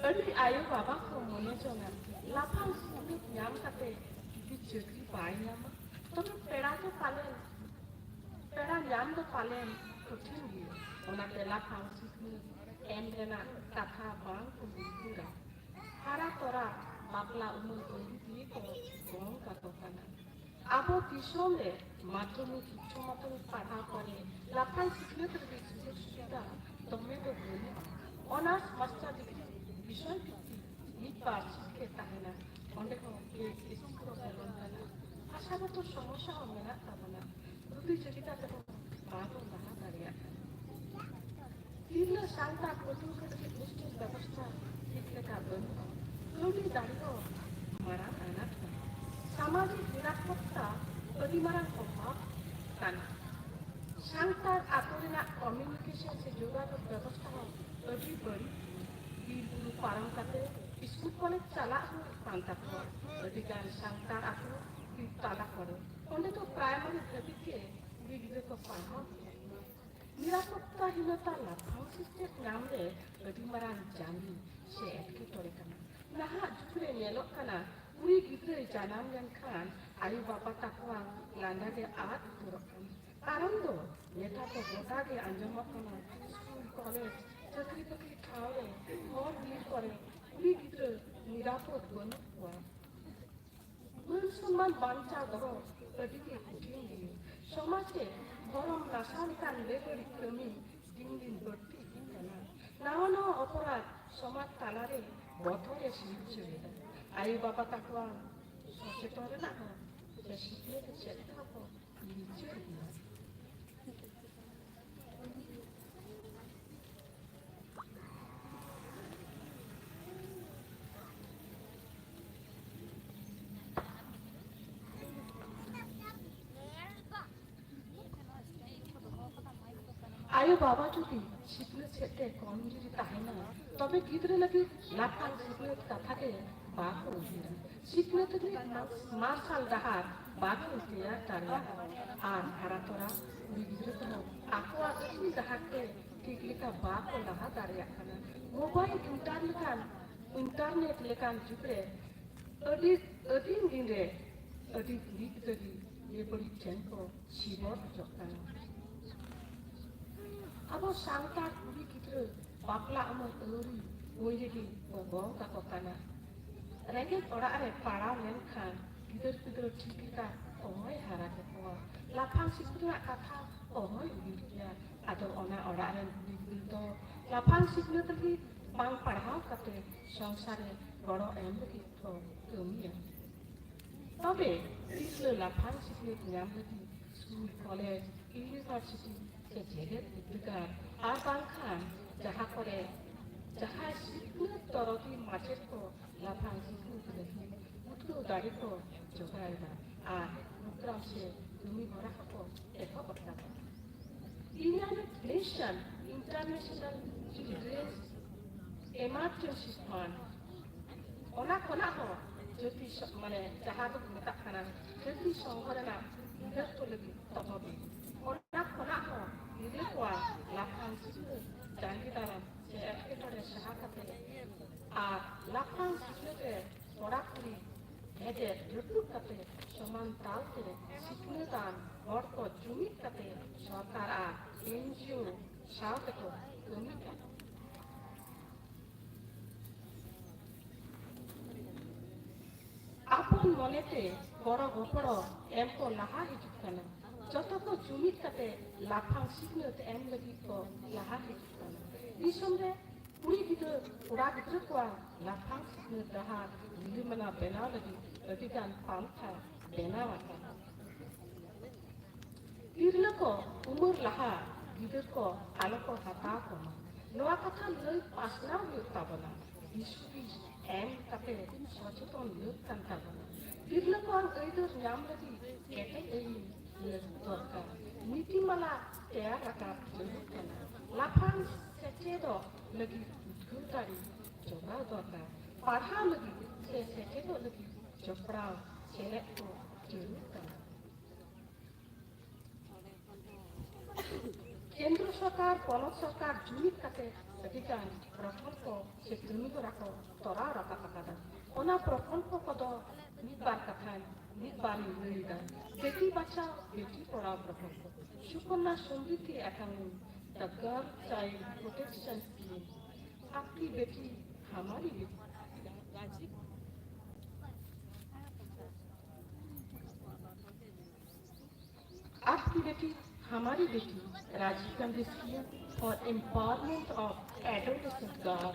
Adi ayu baba ko mone jona lapang sini nyam kate kiti chukri pai nyam to pera to palen pera nyam to palen kothin gi ona te lapang sini endena katha bang ko bura hara tora bapla umur ko di ko gong kato kana abo disole madhyamik uccho madhyamik padha kore lapang sini to sujogsita tomme to boli honors master degree বিষয় নিপার শিখে থাকে না অনেক school না ভাষাগত সমস্যা হবে না পাবো না প্রতিযোগিতা এবং বাবু বাহা দাঁড়িয়ে তীর্ণ শান্তা প্রতিযোগিতা পুষ্টির ব্যবস্থা শিখলে কাবন কৌড়ি দাঁড়িয়েও মারা আনা সামাজিক নিরাপত্তা অধিমারার অভাব কানা শান্তার আতরিনা কমিউনিকেশন সে যোগাযোগ ব্যবস্থা অধি বড়ি Buru parang kate, school college chala pantak ko. Ketika sangtar aku talak ko. Onde to primary khabike, bigre ko paham. Nirapotta hinata lapang system namre, odimaran jami se etke tore kana. Naha jure nelok kana, uri gidre janam yan khan, ayu bapa takwa landa de aat turok. Karon do, neta to bota ge anjama kana, school college ᱪᱟᱹᱠᱨᱤ ᱵᱟᱹᱠᱨᱤ ᱴᱷᱟᱶ ᱨᱮ ᱦᱚᱲ ᱵᱤᱨ ᱠᱚᱨᱮ ᱠᱩᱲᱤ ᱜᱤᱫᱽᱨᱟᱹ ᱱᱤᱨᱟᱯᱚᱫ ᱵᱟᱹᱱᱩᱜ ᱠᱚᱣᱟ᱾ ᱢᱟᱹᱱ ᱥᱚᱱᱢᱟᱱ ᱵᱟᱧᱪᱟᱣ ᱫᱚᱦᱚ ᱟᱹᱰᱤ ᱜᱮ ᱠᱚᱴᱷᱤᱱ ᱜᱮᱭᱟ᱾ ᱥᱚᱢᱟᱡᱽ ᱨᱮ ᱫᱷᱚᱨᱚᱢ ᱱᱟᱥᱟᱣ ᱞᱮᱠᱟᱱ ᱵᱮᱵᱟᱹᱲᱤᱡ ᱠᱟᱹᱢᱤ ᱫᱤᱱ ᱫᱤᱱ ᱵᱟᱹᱲᱛᱤ ᱤᱫᱤᱜ ᱠᱟᱱᱟ᱾ ᱱᱟᱣᱟ ᱱᱟᱣᱟ ᱚᱯᱚᱨᱟধ ᱥᱚᱢᱟᱡᱽ ᱛᱟᱞᱟᱨᱮ ᱵᱚᱛᱚᱨᱮ ᱥᱤᱨᱡᱟᱹᱣᱮᱫᱟ᱾ ᱟᱭᱳ ᱵᱟᱵᱟ ᱛᱟᱠᱚᱣᱟᱜ ᱥᱚᱪᱮᱛᱚᱱ ᱨᱮᱱᱟᱜ ᱦᱚᱸ ᱥᱮ ᱥᱤᱠᱷᱱᱟᱹᱛ ᱪᱮᱫ ᱞᱮᱠᱟ ᱠᱚ ᱞᱤᱪᱟᱹᱲ ᱜᱮᱭᱟ᱾ आयो बाबा जुदी सिखने सेटे कम जुदी ताहेना तबे गिद्रे लगी लाफान सिखने कथा के बाको उजिरा सिखने तक मार्शल डहार बाको उजिरा तारिया आर हरा तोरा गिद्रे तो आको आकी डहार के ठीक लेका बाको लहा तारिया खाना मोबाइल इंटरनेट लेकान जुगरे अदीन दिन रे अदी लीक दगी ये बड़ी चैन को शिवर जोकाना ᱟᱵᱚ ᱥᱟᱱᱛᱟᱲ ᱠᱩᱲᱤ ᱜᱤᱫᱽᱨᱟᱹ ᱵᱟᱯᱞᱟ ᱩᱢᱮᱨ ᱟᱹᱣᱨᱤ ᱦᱩᱭ ᱨᱮᱜᱮ ᱠᱚ ᱜᱚᱝ ᱠᱟᱠᱚ ᱠᱟᱱᱟ᱾ ᱨᱮᱸᱜᱮᱡ ᱚᱲᱟᱜ ᱨᱮ ᱯᱟᱲᱟᱣ ᱞᱮᱱᱠᱷᱟᱱ ᱜᱤᱫᱟᱹᱨ ᱯᱤᱫᱟᱹᱨ ᱴᱷᱤᱠ ᱞᱮᱠᱟ ᱚᱦᱚᱭ ᱦᱟᱨᱟ ᱠᱮᱠᱚᱣᱟ᱾ ᱞᱟᱯᱷᱟᱝ ᱥᱤᱠᱷᱱᱟᱹᱛ ᱨᱮᱱᱟᱜ ᱠᱟᱛᱷᱟ ᱚᱦᱚᱭ ᱩᱭᱦᱟᱹᱨ ᱠᱮᱭᱟ᱾ ᱟᱫᱚ ᱚᱱᱟ ᱚᱲᱟᱜ ᱨᱮᱱ ᱠᱩᱲᱤ ᱜᱤᱫᱽᱨᱟᱹ ᱫᱚ ᱞᱟᱯᱷᱟᱝ ᱥᱤᱠᱷᱱᱟᱹᱛ ᱞᱟᱹᱜᱤᱫ ᱵᱟᱝ ᱯᱟᱲᱦᱟᱣ ᱠᱟᱛᱮ ᱥᱚᱝᱥᱟᱨ ᱨᱮ ᱜᱚᱲᱚ ᱮᱢ ᱞᱟᱹᱜᱤᱫ ᱠᱚ ᱠᱟᱹᱢᱤᱭᱟ᱾ তবে ᱛᱤᱨᱞᱟᱹ ᱞᱟᱯᱷᱟᱝ ᱥᱤᱠᱷᱱᱟᱹᱛ ᱧᱟᱢ ᱞᱟᱹᱜᱤᱫ স্কুল কলেজ ইউনিভার্সিটি ᱥᱮ ᱡᱮᱜᱮᱫ ᱵᱤᱨᱫᱟᱹᱜᱟᱲ ᱟᱨ ᱵᱟᱝᱠᱷᱟᱱ ᱡᱟᱦᱟᱸ ᱠᱚᱨᱮ ᱡᱟᱦᱟᱸᱭ ᱥᱤᱠᱷᱱᱟᱹᱛ ᱛᱚᱨᱚᱯᱷᱤ ᱢᱟᱪᱮᱫ ᱠᱚ ᱞᱟᱯᱷᱟᱝ ᱥᱤᱠᱷᱱᱟᱹᱛ ᱞᱟᱹᱜᱤᱫ ᱩᱛᱱᱟᱹᱣ ᱫᱟᱲᱮ ᱠᱚ ᱡᱚᱜᱟᱲᱮᱫᱟ ᱟᱨ ᱯᱨᱳᱜᱨᱟᱢ ᱥᱮ ᱠᱟᱹᱢᱤ ᱦᱚᱨᱟ ᱦᱚᱸᱠᱚ ᱮᱦᱚᱵ ᱟᱠᱟᱫᱟ᱾ United Nations International Children's Emergency Fund ᱚᱱᱟ ᱠᱷᱚᱱᱟᱜ ᱦᱚᱸ ᱡᱟᱹᱛᱤ ᱢᱟᱱᱮ ᱡᱟᱦᱟᱸ ᱫᱚ ᱢᱮᱛᱟᱜ ᱠᱟᱱᱟ ᱡᱟᱹᱛᱤ ᱥᱚᱝଘ ᱨᱮᱱᱟᱜ ᱜᱤᱫᱽᱨᱟᱹ ᱠᱚ ᱞᱟᱹᱜᱤᱫ ᱛᱚᱦᱚᱵᱤᱞ ᱚᱱᱟ ᱠᱷᱚᱱᱟᱜ ᱦᱚᱸ ᱜᱤᱫᱽᱨᱟᱹ ᱠᱚᱣᱟᱜ ᱞᱟᱯᱷᱟᱝ ᱥᱤᱠᱷᱱᱟᱹᱛ ᱡᱟᱸᱜᱮ ᱫᱟᱨᱟᱢ ᱥᱮ ᱮᱴᱠᱮᱴᱚᱬᱮ ᱥᱟᱦᱟ ᱠᱟᱛᱮ ᱟᱨ ᱞᱟᱯᱷᱟᱝ ᱥᱤᱠᱷᱱᱟᱹᱛ ᱨᱮ ᱠᱚᱲᱟ ᱠᱩᱲᱤ ᱵᱷᱮᱫᱮᱫ ᱨᱟᱹᱯᱩᱫ ᱠᱟᱛᱮ ᱥᱚᱢᱟᱱ ᱛᱟᱞᱛᱮ ᱥᱤᱠᱷᱱᱟᱹᱛᱟᱱ ᱦᱚᱲ ᱠᱚ ᱡᱩᱢᱤᱫ ᱠᱟᱛᱮ ᱥᱚᱨᱠᱟর ᱟᱨ NGO ᱥᱟᱶ ᱛᱮᱠᱚ ᱠᱟᱹᱢᱤ ᱠᱟᱱᱟ᱾ ᱟᱯᱚᱱ ᱢᱚᱱᱮᱛᱮ ᱜᱚᱲᱚ ᱜᱚᱯᱚᱲᱚ ᱮᱢ ᱠᱚ ᱞᱟᱦᱟ ᱦᱤᱡᱩᱜ ᱠᱟᱱᱟ᱾ ᱡᱚᱛᱚ ᱠᱚ ᱡᱩᱢᱤᱫ ᱠᱟᱛᱮ ᱞᱟᱯᱷᱟᱝ ᱥᱤᱠᱷᱱᱟᱹᱛ ᱮᱢ ᱞᱟᱹᱜᱤᱫ ᱠᱚ ᱞᱟᱦᱟ ᱦᱤᱡᱩᱜ ᱠᱟᱱᱟ᱾ ᱫᱤᱥᱚᱢ ᱨᱮ ᱠᱩᱲᱤ ᱜᱤᱫᱽᱨᱟᱹ ᱠᱚᱲᱟ ᱜᱤᱫᱽᱨᱟᱹ ᱠᱚᱣᱟᱜ ᱞᱟᱯᱷᱟᱝ ᱥᱤᱠᱷᱱᱟᱹᱛ ᱰᱟᱦᱟᱨ ᱨᱤᱞᱟᱹᱢᱟᱞᱟ ᱵᱮᱱᱟᱣ ᱞᱟᱹᱜᱤᱫ ᱟᱹᱰᱤᱜᱟᱱ ᱯᱟᱱᱛᱷᱟ ᱵᱮᱱᱟᱣ ᱟᱠᱟᱱᱟ᱾ ᱛᱤᱨᱞᱟᱹ ᱠᱚ ᱩᱢᱟᱹᱨ ᱞᱟᱦᱟ ᱜᱤᱫᱽᱨᱟᱹ ᱠᱚ ᱟᱞᱚ ᱠᱚ ᱦᱟᱛᱟᱣ ᱠᱚᱢᱟ ᱱᱚᱣᱟ ᱠᱟᱛᱷᱟ ᱞᱟᱹᱭ ᱯᱟᱥᱱᱟᱣ ᱦᱩᱭᱩᱜ ᱛᱟᱵᱚᱱᱟ᱾ ᱫᱤᱥᱦᱩᱫᱤᱥ ᱮᱢ ᱠᱟᱛᱮ ᱥᱚᱪᱮᱛᱚᱱ ᱦᱩᱭᱩᱜ ᱠᱟᱱ ᱛᱟᱵᱚᱱᱟ᱾ ᱛᱤᱨᱞᱟᱹ ᱠᱚᱣᱟᱜ ᱟᱹᱭᱫᱟᱹᱨ ᱧᱟᱢ ᱞᱟᱹᱜᱤᱫ ᱠᱮᱴᱮᱡ ᱟᱹᱭᱤᱱ ᱞᱟᱹᱜᱩ ᱫᱚᱨᱠᱟর᱾ নীতিমালা ᱛᱮᱭᱟᱨ ᱨᱟᱠᱟᱵ ᱡᱟᱹᱨᱩᱲ ᱠᱟᱱᱟ᱾ ᱞᱟᱯᱷᱟᱝ ᱥᱮᱪᱮᱫᱚᱜ ᱞᱟᱹᱜᱤᱫ ᱩᱫᱽᱜᱟᱹᱣ ᱫᱟᱲᱮ ᱡᱚᱜᱟᱣ ᱫᱚᱨᱠᱟর᱾ ᱯᱟᱲᱦᱟᱣ ᱞᱟᱹᱜᱤᱫ ᱥᱮ ᱥᱮᱪᱮᱫᱚᱜ ᱞᱟᱹᱜᱤᱫ ᱡᱚᱯᱲᱟᱣ ᱥᱮᱞᱮᱫ ᱠᱚ ᱡᱟᱹᱨᱩᱲ ᱠᱟᱱᱟ᱾ কেন্দ্র সরকার পনᱚᱛ সরকার ᱡᱩᱢᱤᱫ ᱠᱟᱛᱮ ᱟᱹᱰᱤᱜᱟᱱ ᱯᱨᱚᱠᱚᱞᱯᱚ ᱥᱮ ᱠᱟᱹᱢᱤ ᱦᱚᱨᱟ ᱠᱚ ᱛᱚᱨᱟᱣ ᱨᱟᱠᱟᱵ ᱟᱠᱟᱫᱟ᱾ ᱚᱱᱟ ᱯᱨᱚᱠᱚᱞᱯᱚ ᱠᱚᱫᱚ ᱢᱤᱫᱵᱟᱨᱤᱧ ᱞᱟᱹᱭᱫᱟ᱾ বেটি বাঁচাও বেটি পড়াও প্রকল্প, Sukanya Samriddhi academy, the girl child protection scheme, Aapki Beti Hamari Beti, Aapki Beti Hamari Beti, Rajiv Gandhi scheme for empowerment of adolescent girl,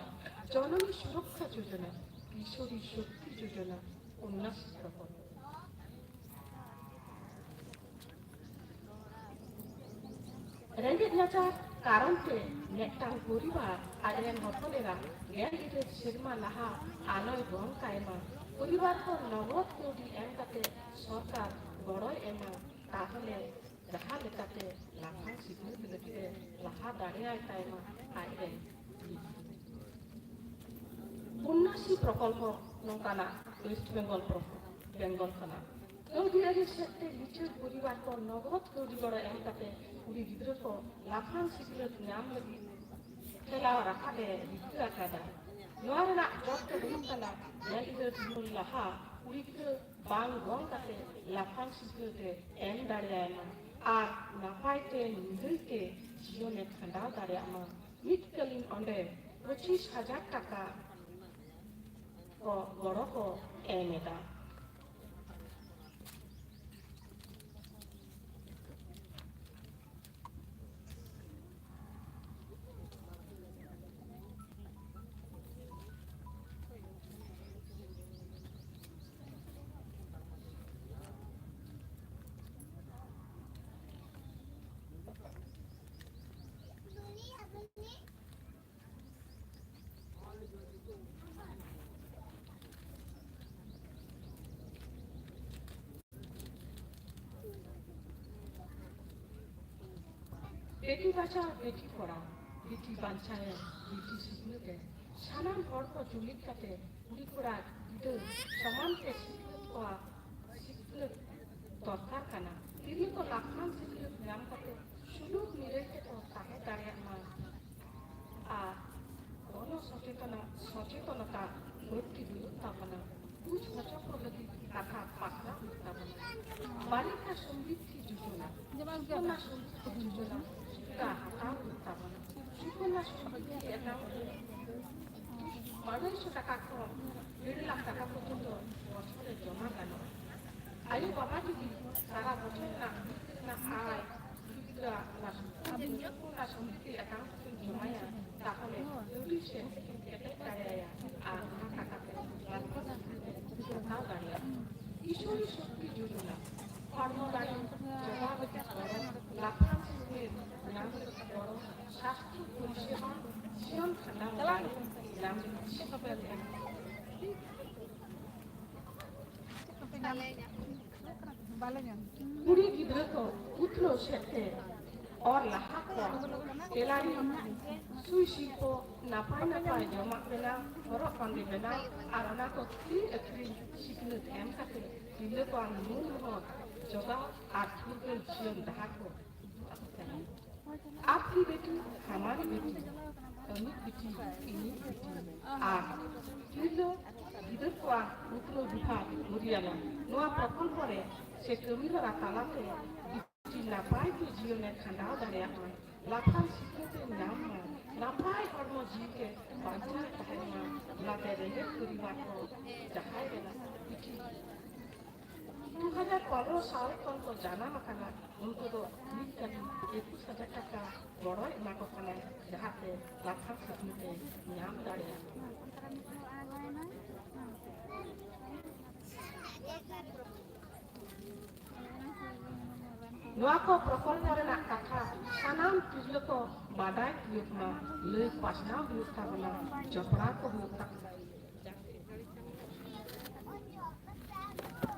Janani Suraksha Yojana, किशोरी शक्ति योजना, कन्याश्री प्रकल्प। रेंगेज नाचार कारण ते नेटांग परिवार आजरेन हपनेरा गेल इरे सेरमा लाहा आलोय बन कायमा परिवार को नगद कौडी एम काते सरकार गड़ोय एमा ताहले जहाँ लेकाते लाफांग सिखनत लगिरे लाहा दाड़ेयाय तायमा आजरेन कन्याश्री प्रकल्प नंकाना वेस्ट बेंगल खाना कौडी आगे सेक्टे लिचर परिवार को नगद कौडी गड़ो एम काते कुड़ी गिद्रा को लाफांग सिखनत ᱧᱟᱢ ᱞᱟᱹᱜᱤᱫ ᱴᱷᱮᱞᱟᱣ ᱨᱟᱠᱟᱵᱮ ᱨᱤᱠᱟᱹ ᱟᱠᱟᱫᱟ᱾ ᱱᱚᱣᱟ ᱨᱮᱱᱟᱜ ᱡᱚᱥ ᱫᱚ ᱦᱩᱭᱩᱜ ᱠᱟᱱᱟ ᱧᱮᱞ ᱤᱫᱟᱹᱨ ᱡᱤᱵᱚᱱ ᱞᱟᱦᱟ ᱠᱩᱲᱤ ᱜᱤᱫᱽᱨᱟᱹ ᱵᱟᱝ ᱜᱚᱝ ᱠᱟᱛᱮ ᱞᱟᱯᱷᱟᱝ ᱥᱤᱠᱷᱱᱟᱹᱛ ᱮᱢ ᱫᱟᱲᱮᱭᱟᱭ ᱢᱟ ᱟᱨ ᱱᱟᱯᱟᱭ ᱛᱮ ᱱᱤᱨᱟᱹᱭ ᱛᱮ ᱡᱤᱭᱚᱱᱮ ᱠᱷᱟᱸᱰᱟᱣ ᱫᱟᱲᱮᱭᱟᱜ ᱢᱟ ᱢᱤᱫ ᱠᱟᱞᱤᱱ ᱚᱸᱰᱮ 25,000 ᱴᱟᱠᱟ ᱠᱚ ᱜᱚᱲᱚ ᱠᱚ ᱮᱢ ᱮᱫᱟ। बेटी बचाओ बेटी पढ़ाओ बेटी बांचाए बेटी सिखनते सानाम हर को जुलित कते कुड़ी कोड़ा गिदर समान के सिखनत को सिखनत दरकार काना तिरी को लाखान सिखनत नाम कते सुलूक निरैते को ताहे दाड़िया मा आ गण सचेतनता भर्ती हुयुग ताबना बुझ हचक को लगी कथा पाखना हुयुग ताबना बालिका समृद्धि योजना कन्या समृद्धि योजना हाताव हुयुग ताबना सुकन्या समृद्धि एकाउंट 250 টাকা কম 1.5 লাখ টাকা পর্যন্ত বছরে জমা গেল আয়ু বাবা যদি সারা বছর না আয় না সমৃদ্ধি অ্যাকাউন্ট জমায়া তাহলে পুলিশে কেটে দাঁড়ায় আর না টাকাতে দাঁড়িয়ে কিশোরী শক্তি যোজনা কর্মদায়ী জবাবদিহি লাভাংশের নাম বড় স্বাস্থ্য পরিষেবা জীবন খান্ডা নাম সেভাবে कुड़ी गिद्र को उठलो सेते और लहा को तेलारी सुई शिल्प नापाय जमा बेना हरो पांडे बेना आरना को ती अखरी शिखने एम काते दिले को मूल हो जगा आठुर के जीवन दहा को आपकी बेटी हमारी बेटी अमित बेटी इनी बेटी आप दिलो गिद्र को उठलो विभाग मुरियाला नोआ प्रकल्प रे से कमी हरा तालाते इति नापाय के जीवन खांडाव दाड़िया हय लाफान सिखते नाम नापाय कर्म जीव के बांचा तहना लाते रेहे परिवार को जहाय बेला इति 2015 साल को जाना मकाना उनको तो मिल कर 21,000 টাকা बड़ो एमा को कने जहाते लाफान सिखते नाम दाड़िया नोआ को प्रकल्प रेना कथा सानाम तिरलो को बादाय हुयुग मा लई पासना हुयुग ताबना जपड़ा को हुयुग ता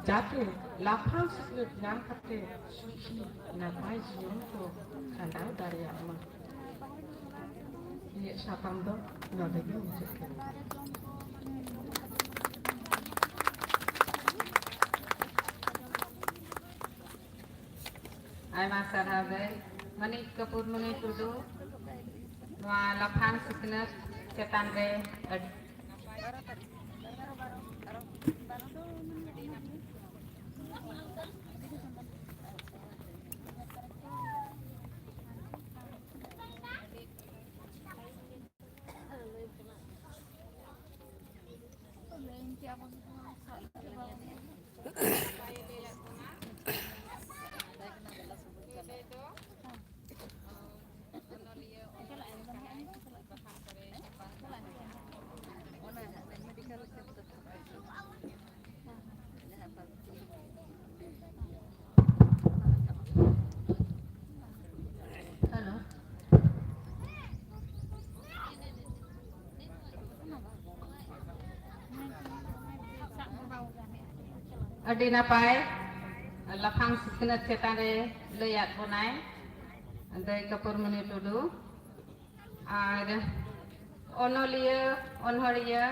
जाते लाफांग सिखने नाम करते सुखी नापाय जीवन को खांडाव दाड़िया मा ये साताम दो नदेगी मुझे Ayma sarhabe Manik Kapur Muni Tudu Nua Laphang Siknat Cetan Re Adi napai Laphang Siknat Cetan Re Leyat Bonai Andai Kapur Muni Tudu আর অনলিয়া অনহরিয়া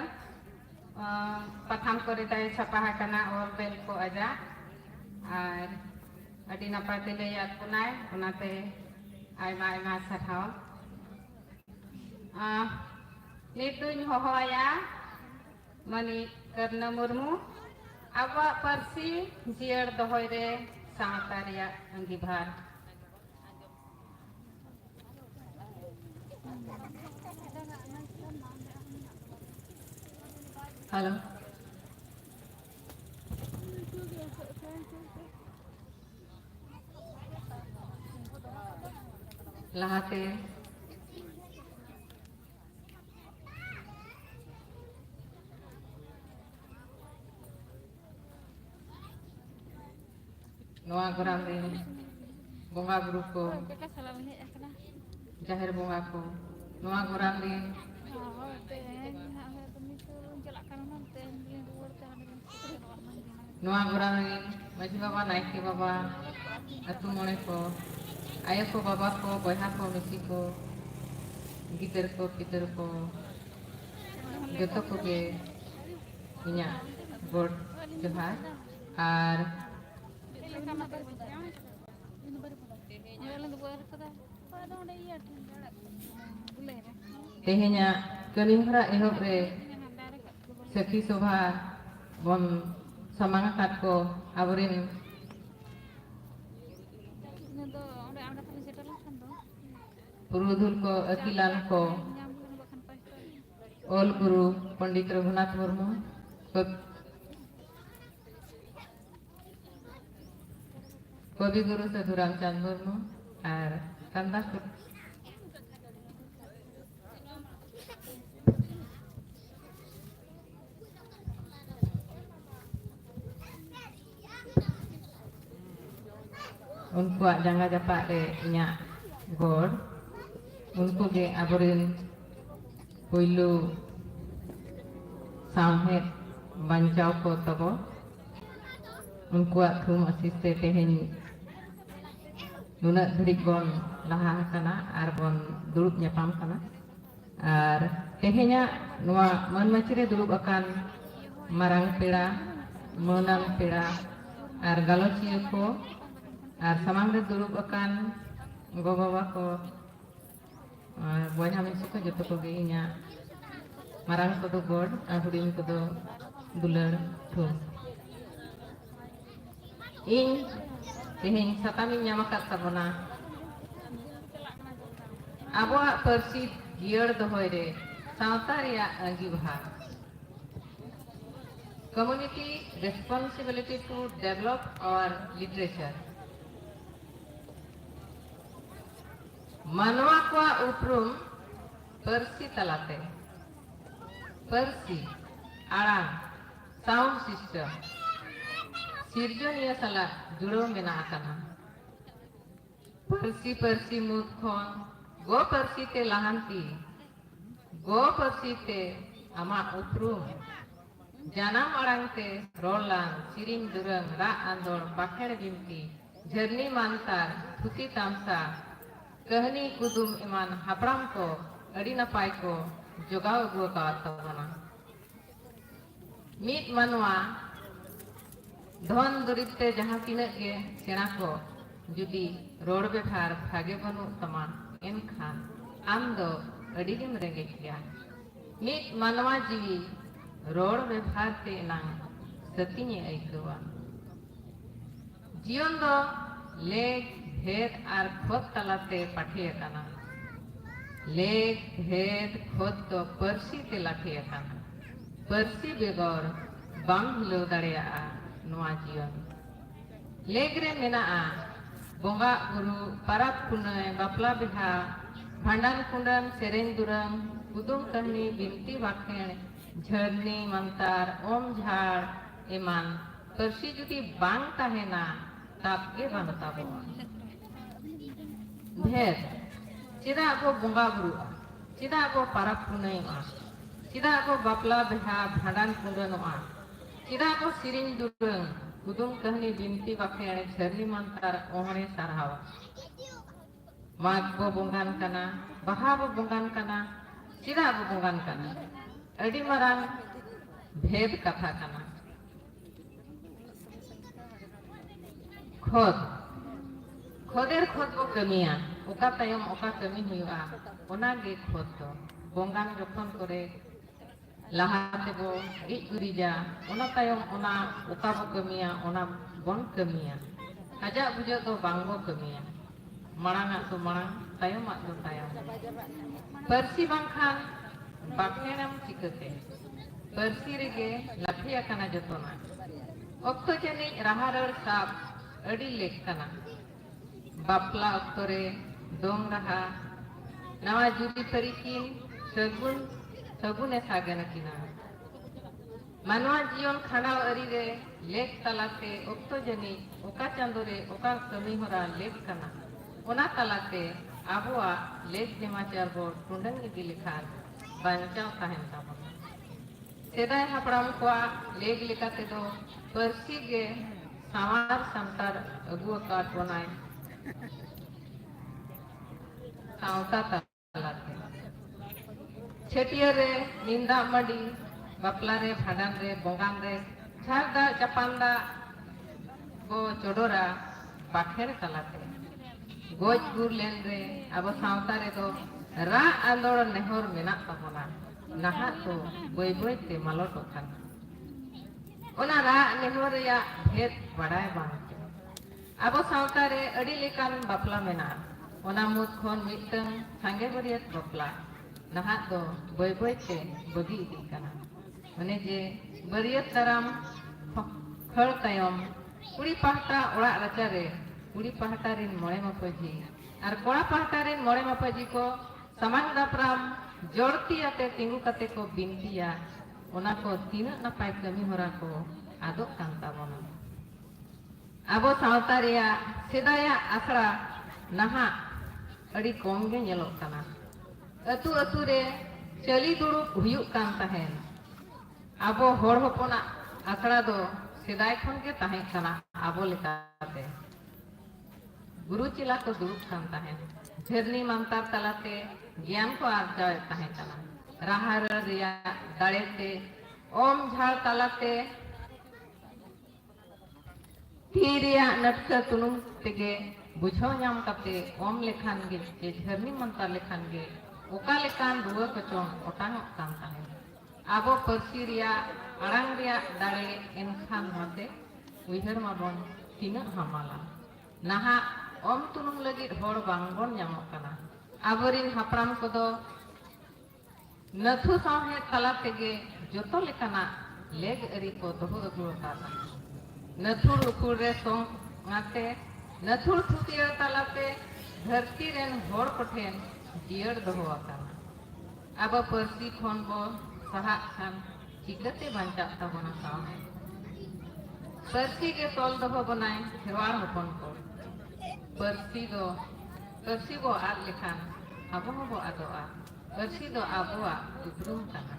পাথাম করে তাই ছাপা হাকানা और बेल को आजा আর ᱟᱹᱰᱤ ᱱᱟᱯᱟᱭ ᱛᱮ ᱞᱟᱹᱭᱟᱫ ᱵᱚᱱᱟᱭ ᱚᱱᱟᱛᱮ ᱟᱭᱢᱟ ᱟᱭᱢᱟ ᱥᱟᱨᱦᱟᱣ ᱱᱤᱛ ᱫᱩᱧ ᱦᱚᱦᱚᱣᱟᱭᱟ ᱢᱟᱹᱱᱤᱡ ᱠᱟᱨᱱᱟ ᱢᱩᱨᱢᱩ ᱟᱵᱚᱣᱟᱜ ᱯᱟᱹᱨᱥᱤ ᱡᱤᱭᱟᱹᱲ ᱫᱚᱦᱚᱭ ᱨᱮ ᱥᱟᱶᱛᱟ ᱨᱮᱭᱟᱜ ᱟᱸᱜᱤᱵᱷᱟᱨ Halo. Lahate. Noa gorang rin bonga buru ko jahir bonga ko noa gorang rin noa gorang rin maji baba naiki baba atu mone ko ayah ko baba ko boyha ko misi ko gider ko pider ko joto ko ge inya god johar ar tehnya kelinghra ehok re Saki Sobha bon semangat ko aburin Purudhul ko akilan ko Ol Guru Pandit Raghunath Murmu Kobi Guru Sadhu Ramchand Murmu ar Kandas Unkuak jangga japak de inya god unku ge aburin puilu samhet bancau ko tabo unkuak thum asiste teheni nunak dhirik bon laha kana ar bon durup nyapam kana ar tehenya noa manmachire durup akan marang peda menang peda ar galochia ko ar samang re durup akan gogo-gogo ko boyha misu ko joto ko ge inya marang ko do god ar huding ko do dular thum ing teheng satami nyamakat tabona abuak persi giar dohoy re sawta reyak angibha community responsibility to develop our literature Manwa kwa uprum persi talate persi arang sound system sirjoniya sala juro mena akana persi mut khon go persi te lahanti go persi te ama uprum janam arang te rolan siring durang ra andor bakher binti jerni mantar thuti tamsa कहनी कुदुम इमान हपराम को अड़ी नपाय को जोगाव अगुआ का तबना मीत मनवा धन दुरिते जहाँ तीन के सेना को जुदी रोड बेफार भागे बनु तमा एनखान आम दो अड़ी गेम रेंगे किया मीत मनवा जीवी रोड बेफार ते नांग सतीने ऐकवा जीवन दो लेग भेद आर खोद तलाते पाठे काना लेग भेद खोद तो परसी ते लाठे काना परसी बेगोर बांग हिलो दाड़ेया नोआ जीवन लेग रे मेना बोंगा गुरु पाराब पुनय बापला बिहा भांडान कुंडन सेरेन दुरंग कुदुम कहनी बिनती बाखेण झरनी मंतार ओम झाड़ एमान परसी जुदी बांग ताहेना तापगे बांगता बो भेद चिदा को बोंगा बुरु चिदा को पाराब पुनय चिदा को बापला बिहा भांडान कुंडन चिदा को सिरिंग दुरंग कुदुम कहनी बिनती बाखेण झरनी मंतार ओहणे सारहावा माग बो बोंगान कना बहा बो बोंगान कना चिदा बो बोंगान कना अड़ी मरान भेद कथा कना खोद खोदेर खोद बो कमिया ओका तायम ओका कमी हुआ ओना गे खोद तो बोंगान जखन करे लाहाते बो गिज गुरिजा ओना तायम ओना ओका बो कमिया ओना बन कमिया आजा बुझो तो बांगो कमिया मरांगा तो मरांग तायम तो तायम परसी बांखान बाखेणम चिकते परसी रेगे लाफिया कना जतोना ओक्तो जनी राहारड़ साब अड़ी लेख कना बापला ओक्तो रे दोंग रहा नवा जुली परिकिन सगुने सागन किना मानवा जीवन खाना अरी रे लेख तलाते ओक्तो जनी ओका चांदो रे ओका कमी होरा लेख कना ओना तलाते आबुआ लेख समाचार बो टुंडन गी लिखान बांचाव ताहेन ताबो सेदाय हापड़ाम को लेख लिखाते दो परसी गे सामार संतार अगुआ काट बनाए सावता तलाते छेटियर रे निंदा मडी बापला रे भाडान रे बोगान रे झारदा चपांदा को चोडोरा बाखेर तलाते गोज गुर लेन रे अब सावता रे दो रा आंदोड़ नेहर मेना तबोना नहा तो बय बय ते मालोट खान ओना रा नेहर या भेद बड़ाय बांते अब सावता रे अड़ी लेकान बापला मेना ओना मुद खोन मिटन सांगे बरियत बापला नहा तो बय बय ते बगी इदी काना मने जे बरियत ताराम खड़ तायम कुड़ी पाहटा ओड़ा रचा रे कुड़ी पाहटा रिन मोड़े मापजी और कोड़ा पाहटा रिन मोड़े मापजी को समाज दापराम जोड़ती आते तिंगु कते को बिनतिया ओना को तीना नपाय कमी होरा को आदो कांता बोना आबो सावता रिया सेदाया आखड़ा नहा अड़ी कम गे नेलोग काना अतु अतु रे चली दुड़ुब हुयुग कान ताहेन आबो होड़ होपना आखड़ा दो सेदाय खन के ताहें काना आबो लेकाते गुरु चिला को दुड़ुब कान ताहेन झरनी मंतार तलाते ज्ञान को आर्जावे ताहें काना राहर रिया दाड़ेते ओम झाड़ तलाते ती रिया नटका तुनुम तेगे बुझो नाम कते ओम लेखान गे जे झरनी मंतार लेखान गे ओका लेकान रुआ कचों ओटांग कान ताहें आबो परसी रिया अड़ांग रिया दाड़े एनखान मते उइहर माबन तीना हमाला नहा ओम तुनुम लगी होड़ बांगबन नामोग काना आबोरिन हापराम कोदो नथु साहे तला तेगे जोतो लेकाना लेग अरी को दोहो अगु काना नथुर लुकुर रे सोंग आते नथुर थुतिया तलाते धरती रेन होड़ कोठेन जियर दोहो काना अब परसी खोन बो सहा खान चिकते बांचा तबना साहे परसी के तोल दोहो बनाए खेवाड़ होपन को परसी बो आद लेखान आबो बो आदोआ परसी दो आबोआ उपरुम काना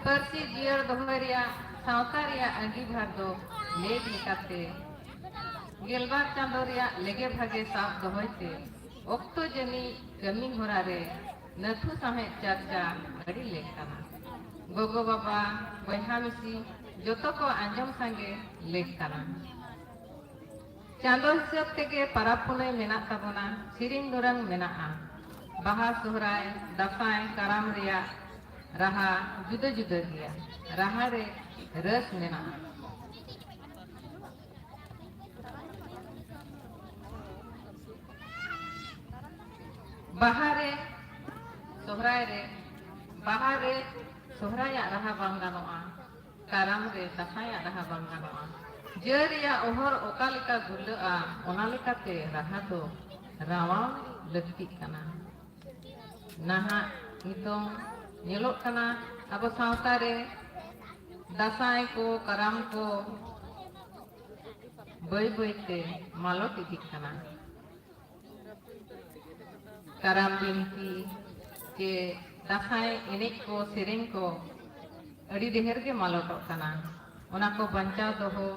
परसी जियर दोहरिया सावता रिया अंगी भार दो लेग लेकाते गेलबार चांदो रिया लेगे भागे साफ दोहते ओक्तो जनी कमी होरा रे नथु साहे चर्चा अड़ी लेख काना गोगो बाबा बहा मिसी जोतो को आंजम सांगे लेख काना चांदो हिसाब तेगे परब पुनय मेना ताबोना सिरिंग दुरंग मेनाआ बाहा सोहराय दासाय कराम रिया राहा जुदा जुदा गिया राहा रे रस मेनाआ बाहरे सोहराया राहा बांग गानोआ काराम रे दासाया राहा बांग गानोआ जरिया ओहर ओका लेका गुल्लआ ओना लेकाते राहा दो रावा लक्ति काना नाहा नितों नेलोग काना अब सावता रे दासाय को कराम को बय बयते मालोट इदी काना कराम बिनती के दासाय एनेज को सेरेंग को अड़ी देहर के मालोटोग काना ओना को बंचाव दोहो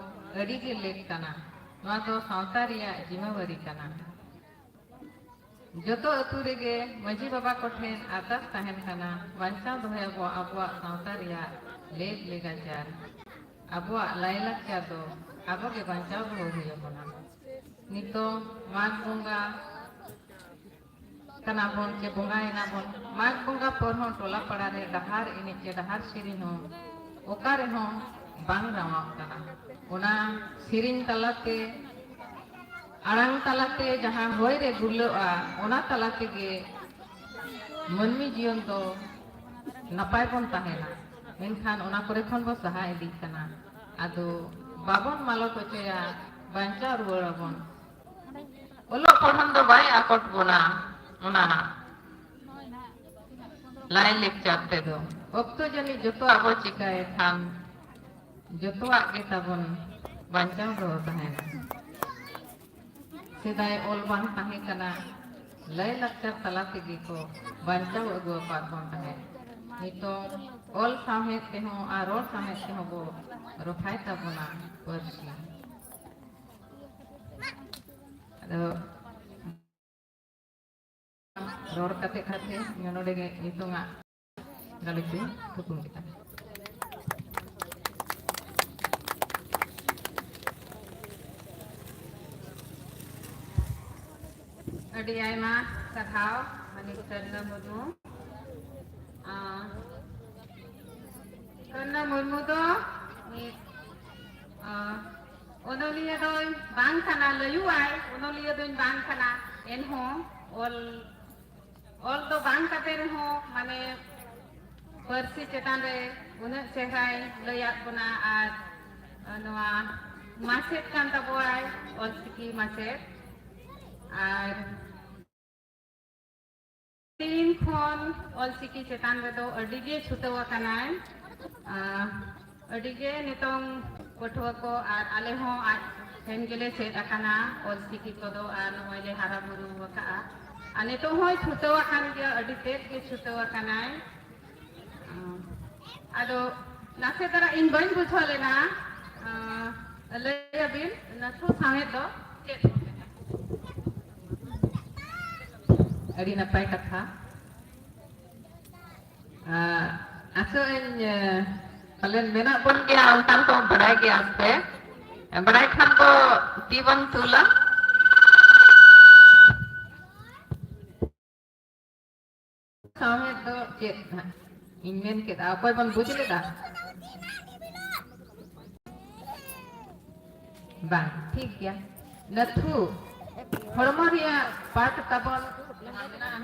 अड़ी के लेख काना नवा तो सावता रिया जिम्मेवारी काना जोतो अतु रेगे मजी बाबा कोठेन आदास ताहेन काना बंचाव दोहयाबो आबुआ सावता रिया लेख लेगाचार आबुआ लायलाचार दो आबो के बंचाव दोहो हुयबोना नितो माघ बोंगा कना बोन के बोंगायना बोन माघ बोंगा पर हों टोला पड़ा रे डहार इनेचे डहार सिरिन हों ओका रे हों बांग रावा काना ओना सिरिन तलाते आड़ांग तलाते जहाँ होय रे गुल्लोआ ओना तलाते गे मनमी जीवन तो नपाय बन ताहेना मेनखान ओना करे खन बो सहा इदी कना आदो बाबन मालो होचया बांचा रुवाड़ाबन ओलो पढ़न दो बाय आकट बोना ओना लाई लेक्चर ते दो ओक्तो जनी जतो आबो चिकाए खान जतो आगे ताबन बांचा दो तहेना सेदाय ओल बांग ताहे कना लाई लेक्चर तला तेगी को बांचा अगु पाबन ताहे नितो ओल साहे ते हो आ रोड साहे ते हो बो रफाय ताबना परसी अदो रोड कते खाते नोडे गे नितोंगा गालिते थुकुम kita adi aima sarhau mani karna murmu karna murmu do ni onolia doi bang kana layu ai onolia doi bang kana enho ol do bang kate reho mane persi cetan re una cehrai layak buna ar noa maset kan taboai ol siki maset ar tin khon ol siki cetan re do adige chutawa kanai adige nitong pathwa ko ar ale ho aj hen gele chet akana ol siki ko do ar noai le hara buru waka ane to hoy chutawa kan dia adite ke chutawa kanai ado nase tara in bain buchale na leyabil nathu sahe do chet adi napai katha aso en kalian mena pun kia untan ko badai ke aste badai khan ko tibang tula sahe do chet Ingin kita apa pun bujuk kita, bang, ठीक ya. Nathu, hormoria part tabon,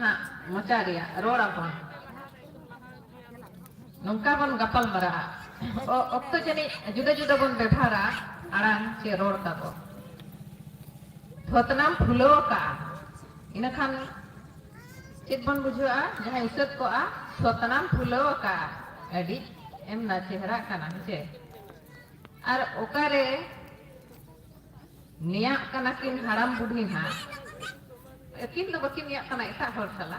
ha, mocaria, roda pun. Nungka pun gapal mara. Okto jani juda pun bebhara, arang si roda tabon. Thotnam phulo ka, ina kan cit bon bujua, jangan usut ko a. Thotnam phulo ka adi emna chehra kana se ar okare niya kana kin haram budhi ha kin do bakin niya kana eta hor sala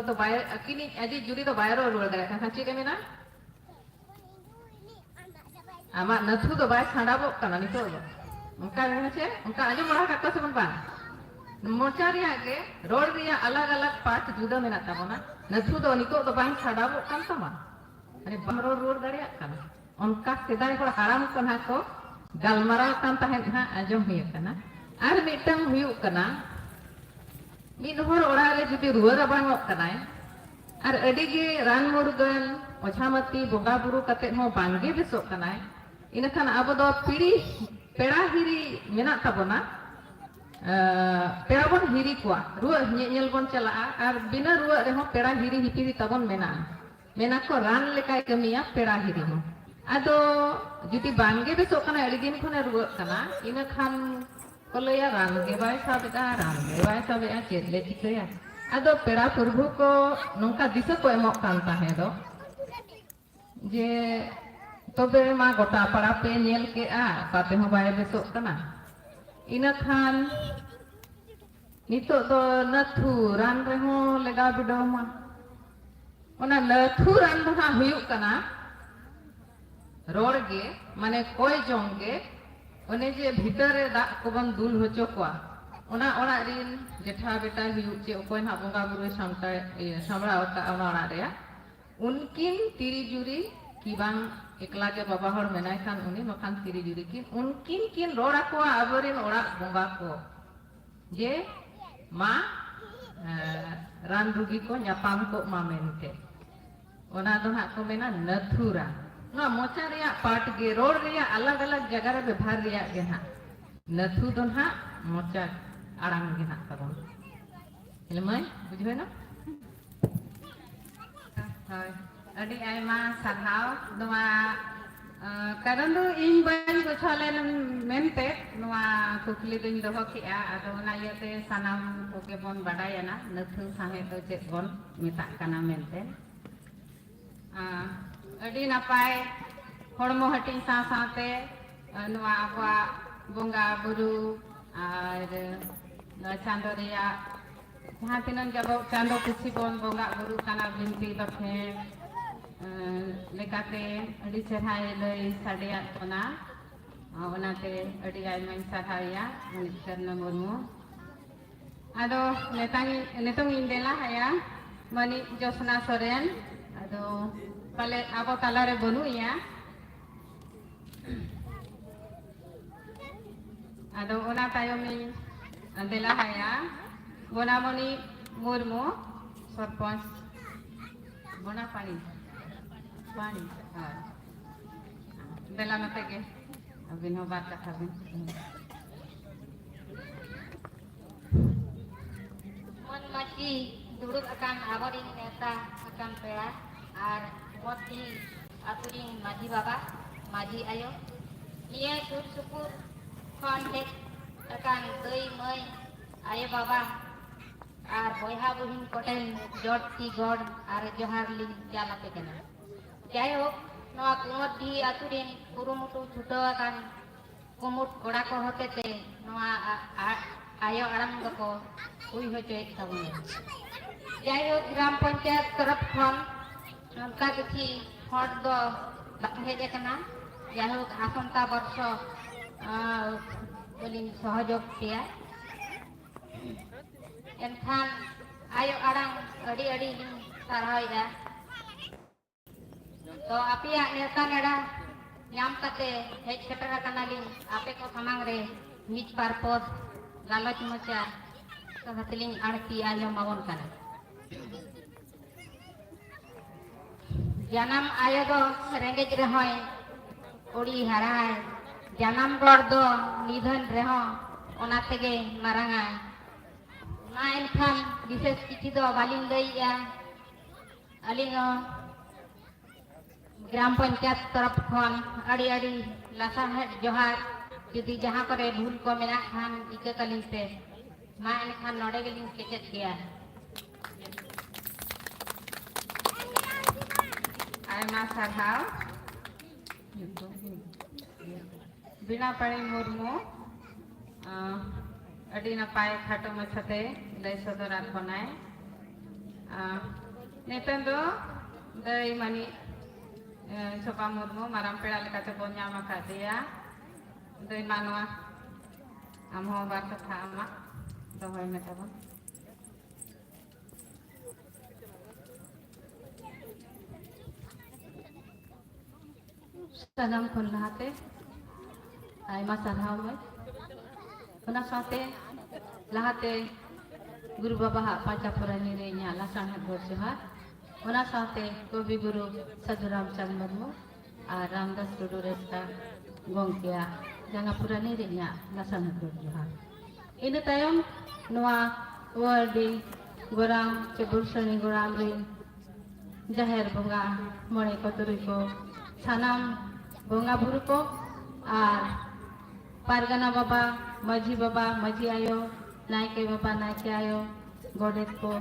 to bay akini adi juri to bayro rul dare kan chi kemina ama nathu do bay sandabo kana ni to unka che unka aju mara kakko seban bang मोचारिया के road रिया अलग अलग part जुदा में नाता बना नथु दो निको तो बांग छाड़ाबो कान तमा अरे बहरो रोड दरिया कान उनका सेदाई को हराम कना को गलमराव कान तहेन हा आजम हुई कना आर मिटंग हुई कना मिन होर ओड़ा रे जुदी रुवा रबांग कना आर अडी गे रान मुरगन ओझामती बोगा बुरु कते हो बांगे बेसो कना इनखान आबो दो पीड़ी पेड़ा हिरी मेना ताबोना पेड़ा बन हिरी को रुआ nyel bon chala ar bina ruwa reho peda hiri hipiri tabon mena ko ran lekai kamiya peda hiri ho ado judi bange beso kana eligin khone ruwa kana ina khan kolaya ran ge bai sabe a chet le chikaya ado peda purbu ko nongka disa ko emok kan tahe do je tobe ma gota para pe nyel ke a pate ho bai beso kana ina khan nito do nathu ran reho lega bidoma ona nathu ran do ha huyuk kana rod ge mane koi jong ge one je bhitar re da ko ban dul hocho kwa ona ora rin jetha beta huyuk che okoi na bonga buru samta samra ota ona ora re unkin tiri juri ki bang एकला के बाबा हर मेनाय खान उनी मखान तिरी जुरी की उनकिन किन रोड़ा को आबरिन ओड़ा बोंगा को जे मा रान रुगी को न्यापाम को मा मेनते ओना दो हा को मेना नथुरा ना मोचा रिया पार्ट गे रोड रिया अलग अलग जगह रे व्यवहार रिया गे हा नथु दो हा मोचा आराम गे हा तबन हेले मय बुझबे ना Hoi, adi aima sarhau noa karon do ing bang ko chalen mente noa kukli ding doho kia ado na yate sanam koke bon badayana nathu sahe to chet bon mita kana mente adi napai hormo hating sa sate noa apa bonga buru ar chando reya jahan tinan jabo chando kusi bon bonga buru kana binti bakhe lekate adi cerhai lei sadeat ona onate adi aimai sarhaya Karna Murmu ado netong indela haya mani Josna Soren ado pale abo talare bonu ya ado ona tayomi andela haya Bonamoni Murmu Sarpanch Bona Pani Bela matege abin ho bat khabin Mon maji duruk akan aboring neta akan pera ar moti aturing maji baba maji ayo niya sur supur kontek akan dei mai ayo baba ar boyha buhin koten jot ti god ar johar ling jalate kana jayok noa kumut di aturin kurumutu chuto akan kumut koda ko hotete noa ayo aram doko ui hocoy tabun jayok gram panchayat taraf khon onka kichi hot do heje kana jayok asonta borsho boling sahajog tia enkhan ayo arang adi ling sarhoida तो apia neta neda nyam kate hej setera kanaling ape ko samang re mit parpod galoj mocha kahatiling arti ayo mawon kana janam ayo do rengej rehoy odi harai janam ror do nidhan reho ona tege maranga na enkhan bises kichi do balin lei ya alingo ग्राम पंचायत तरफ खन अड़ी अड़ी लसा है जोहार जुदी जहाँ करे भूल को मेरा खान इके कलिंग से मां इन खान नोड़े गलिंग केचत किया aima sarhau Bina Pani Murmu adi napai khato machate lei sodorat bonai netan do dai mani Sopa Murmu maram peda lekate bonya maka dia doi manwa amho bar katha ama dohoi metabo sanam kon lahate aima sarhau mai ona sate lahate guru baba Pachapurani re nya lasang hat johar ona sate Kobi Guru Sadhuram Chand Murmu ar Ramdas Tudu Resta Gongkia Jangapurani rinya lasang johar ina tayong noa wardi gorang cebursani gorang rin jaher bonga mone koturi ko sanam bonga buru ko ar pargana baba maji ayo naike baba naike ayo godet ko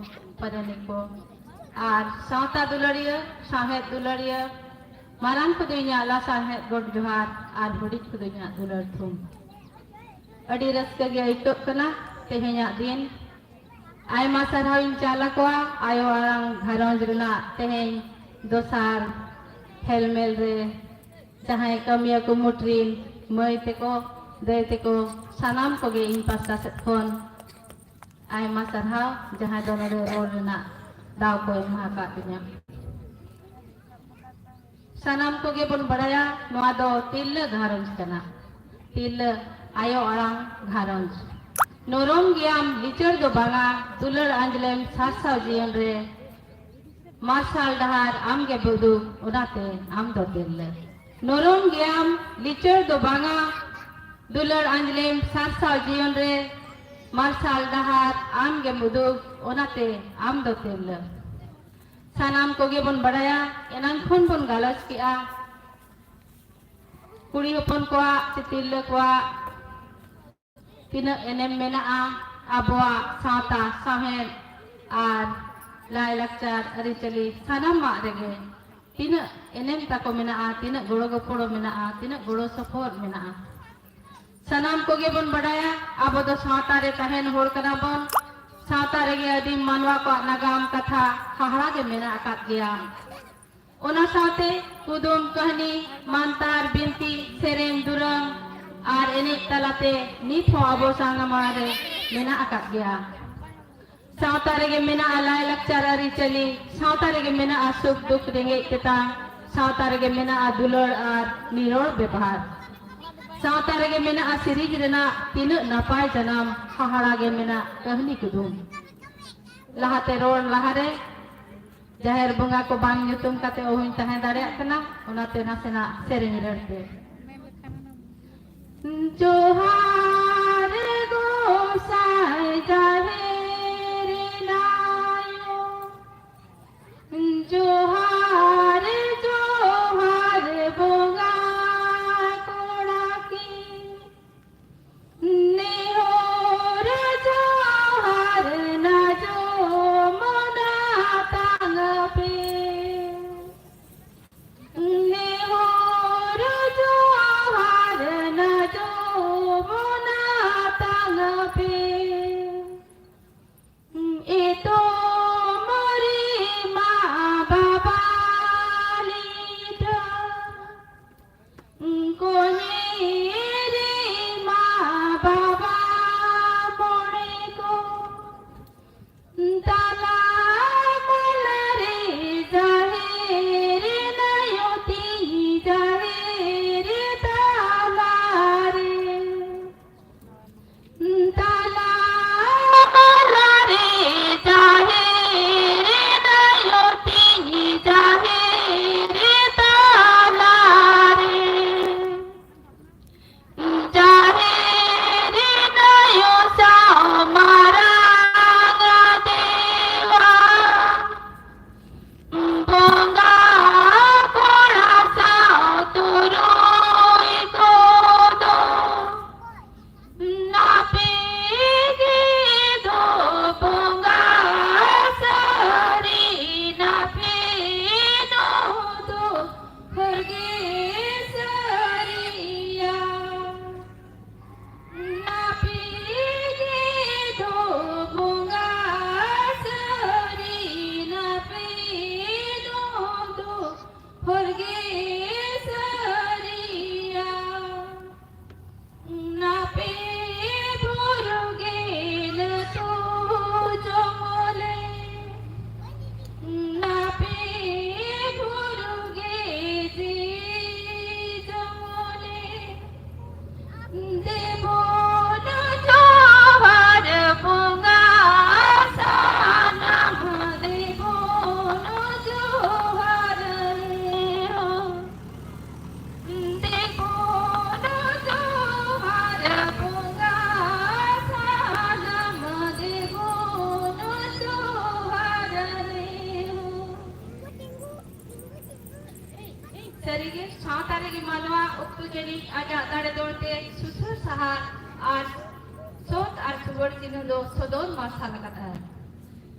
padanik ko আর সাঁওতা দুলারিয়া সাহেব দুলারিয়া মারান কুদুইয়া লা সাহেব god Johar আর হড়িত কুদুইয়া দুলার থুম আডি রাস্কা গে আইতো কনা তেহেnya din aima sarhawin chala koa ayo arang gharonj rena teheng dosar helmel re jahai kamia ko mutrin mai teko dei teko sanam ko ge in pasta khon aima sarhaw jahai donore rol rena daw ko mahaka tinya sanam ko ge bon badaya noa do tilla gharonj kana tilla ayo arang gharonj norom giam lichar do banga dular anjlem sasaw jion re masal dahar am ge budu onate am do tilla norom giam lichar do banga dular anjlem sasaw jion re masal dahar am ge budu onate am do tilla sanam koge bon badaya enang khon bon galas kia kuri hopon koa sitil koa tina enem menaa abwa sata sahen ar lai lakchar aricali sanam ma rege tina enem tako menaa tina goro goporo menaa tina goro support menaa sanam koge bon badaya abo do sata re tahen hor kana bon sata rege adi manwa ko nagam katha hahara ge mena akat gaya ona saute kudum kahani mantar binti sereng durang ar enik talate nit ho abo sangamare mena akat gaya sauta rege mena alai lakchar ari chali sauta rege mena asuk duk renge kita sauta rege mena adulor ar niror bebhar sauta rege mena asirij rena tinu napai janam hahara ge mena kahani kudum lahate ror lahare jahir bunga ko bang nyutum kate ohuin tahen dareak kana onate nasena sereng rerte Johar gosai jahir nayo Johar Johar bunga kodaki nehor Johar na jo mona tangpe nehor Johar na jo mona tangpe ito mori ma baba lita kone re ma baba more ko tala malare jahir nayoti jahir talare tala malare jahir nayoti jahir talare jahir nayo samara gadewa bonga kora sao turoi kodo napege do bonga sari napeno do harge sariya napege do bonga sari napeno do harge sariya nape burugen tu jomole nape buruge ji jomole debo no johar bunga sanam debo no johar ho debo no johar bunga sanam debo no johar ho sarige sautarege malwa uktu jeni aja dare dorte susur sahar ar sot ar subor jinu do sodon masal kata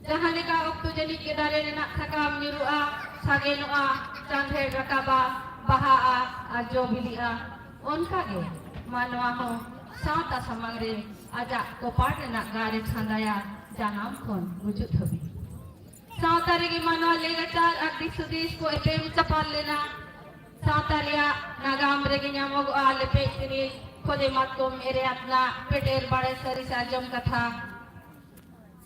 jahan leka uktu jeni ke dare rena sakam nyurua sagenua candhe rakaba bahaa ar jo bilia onka ge malwa ho sauta samangre aja kopar rena gare chandaya janam khon gujut hobi sautarege malwa legachar ar disudish ko epem chapal lena Sautalia nagam rege nyamog ale petini khode matkom ere atna peter bare sari sajam katha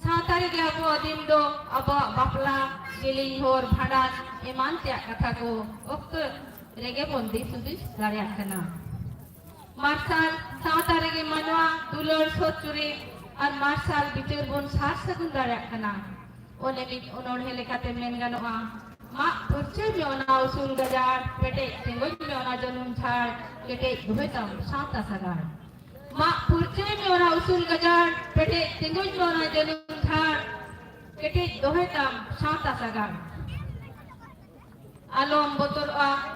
Sautari ge abo adim do abo bapla giling hor bhadan eman tia katha ko okto rege bondi sudis dareak kana marsal Sautari ge manwa dulor soturi ar marsal bitir bon sar sagun dareak kana one mit onor helekate men ganoa mak percaya me ona usul gajar pete tengoi me ona janum char pete duhetam sata sagar mak percaya me ona usul gajar pete tengoi me ona janum char pete duhetam sata sagar alom botoroa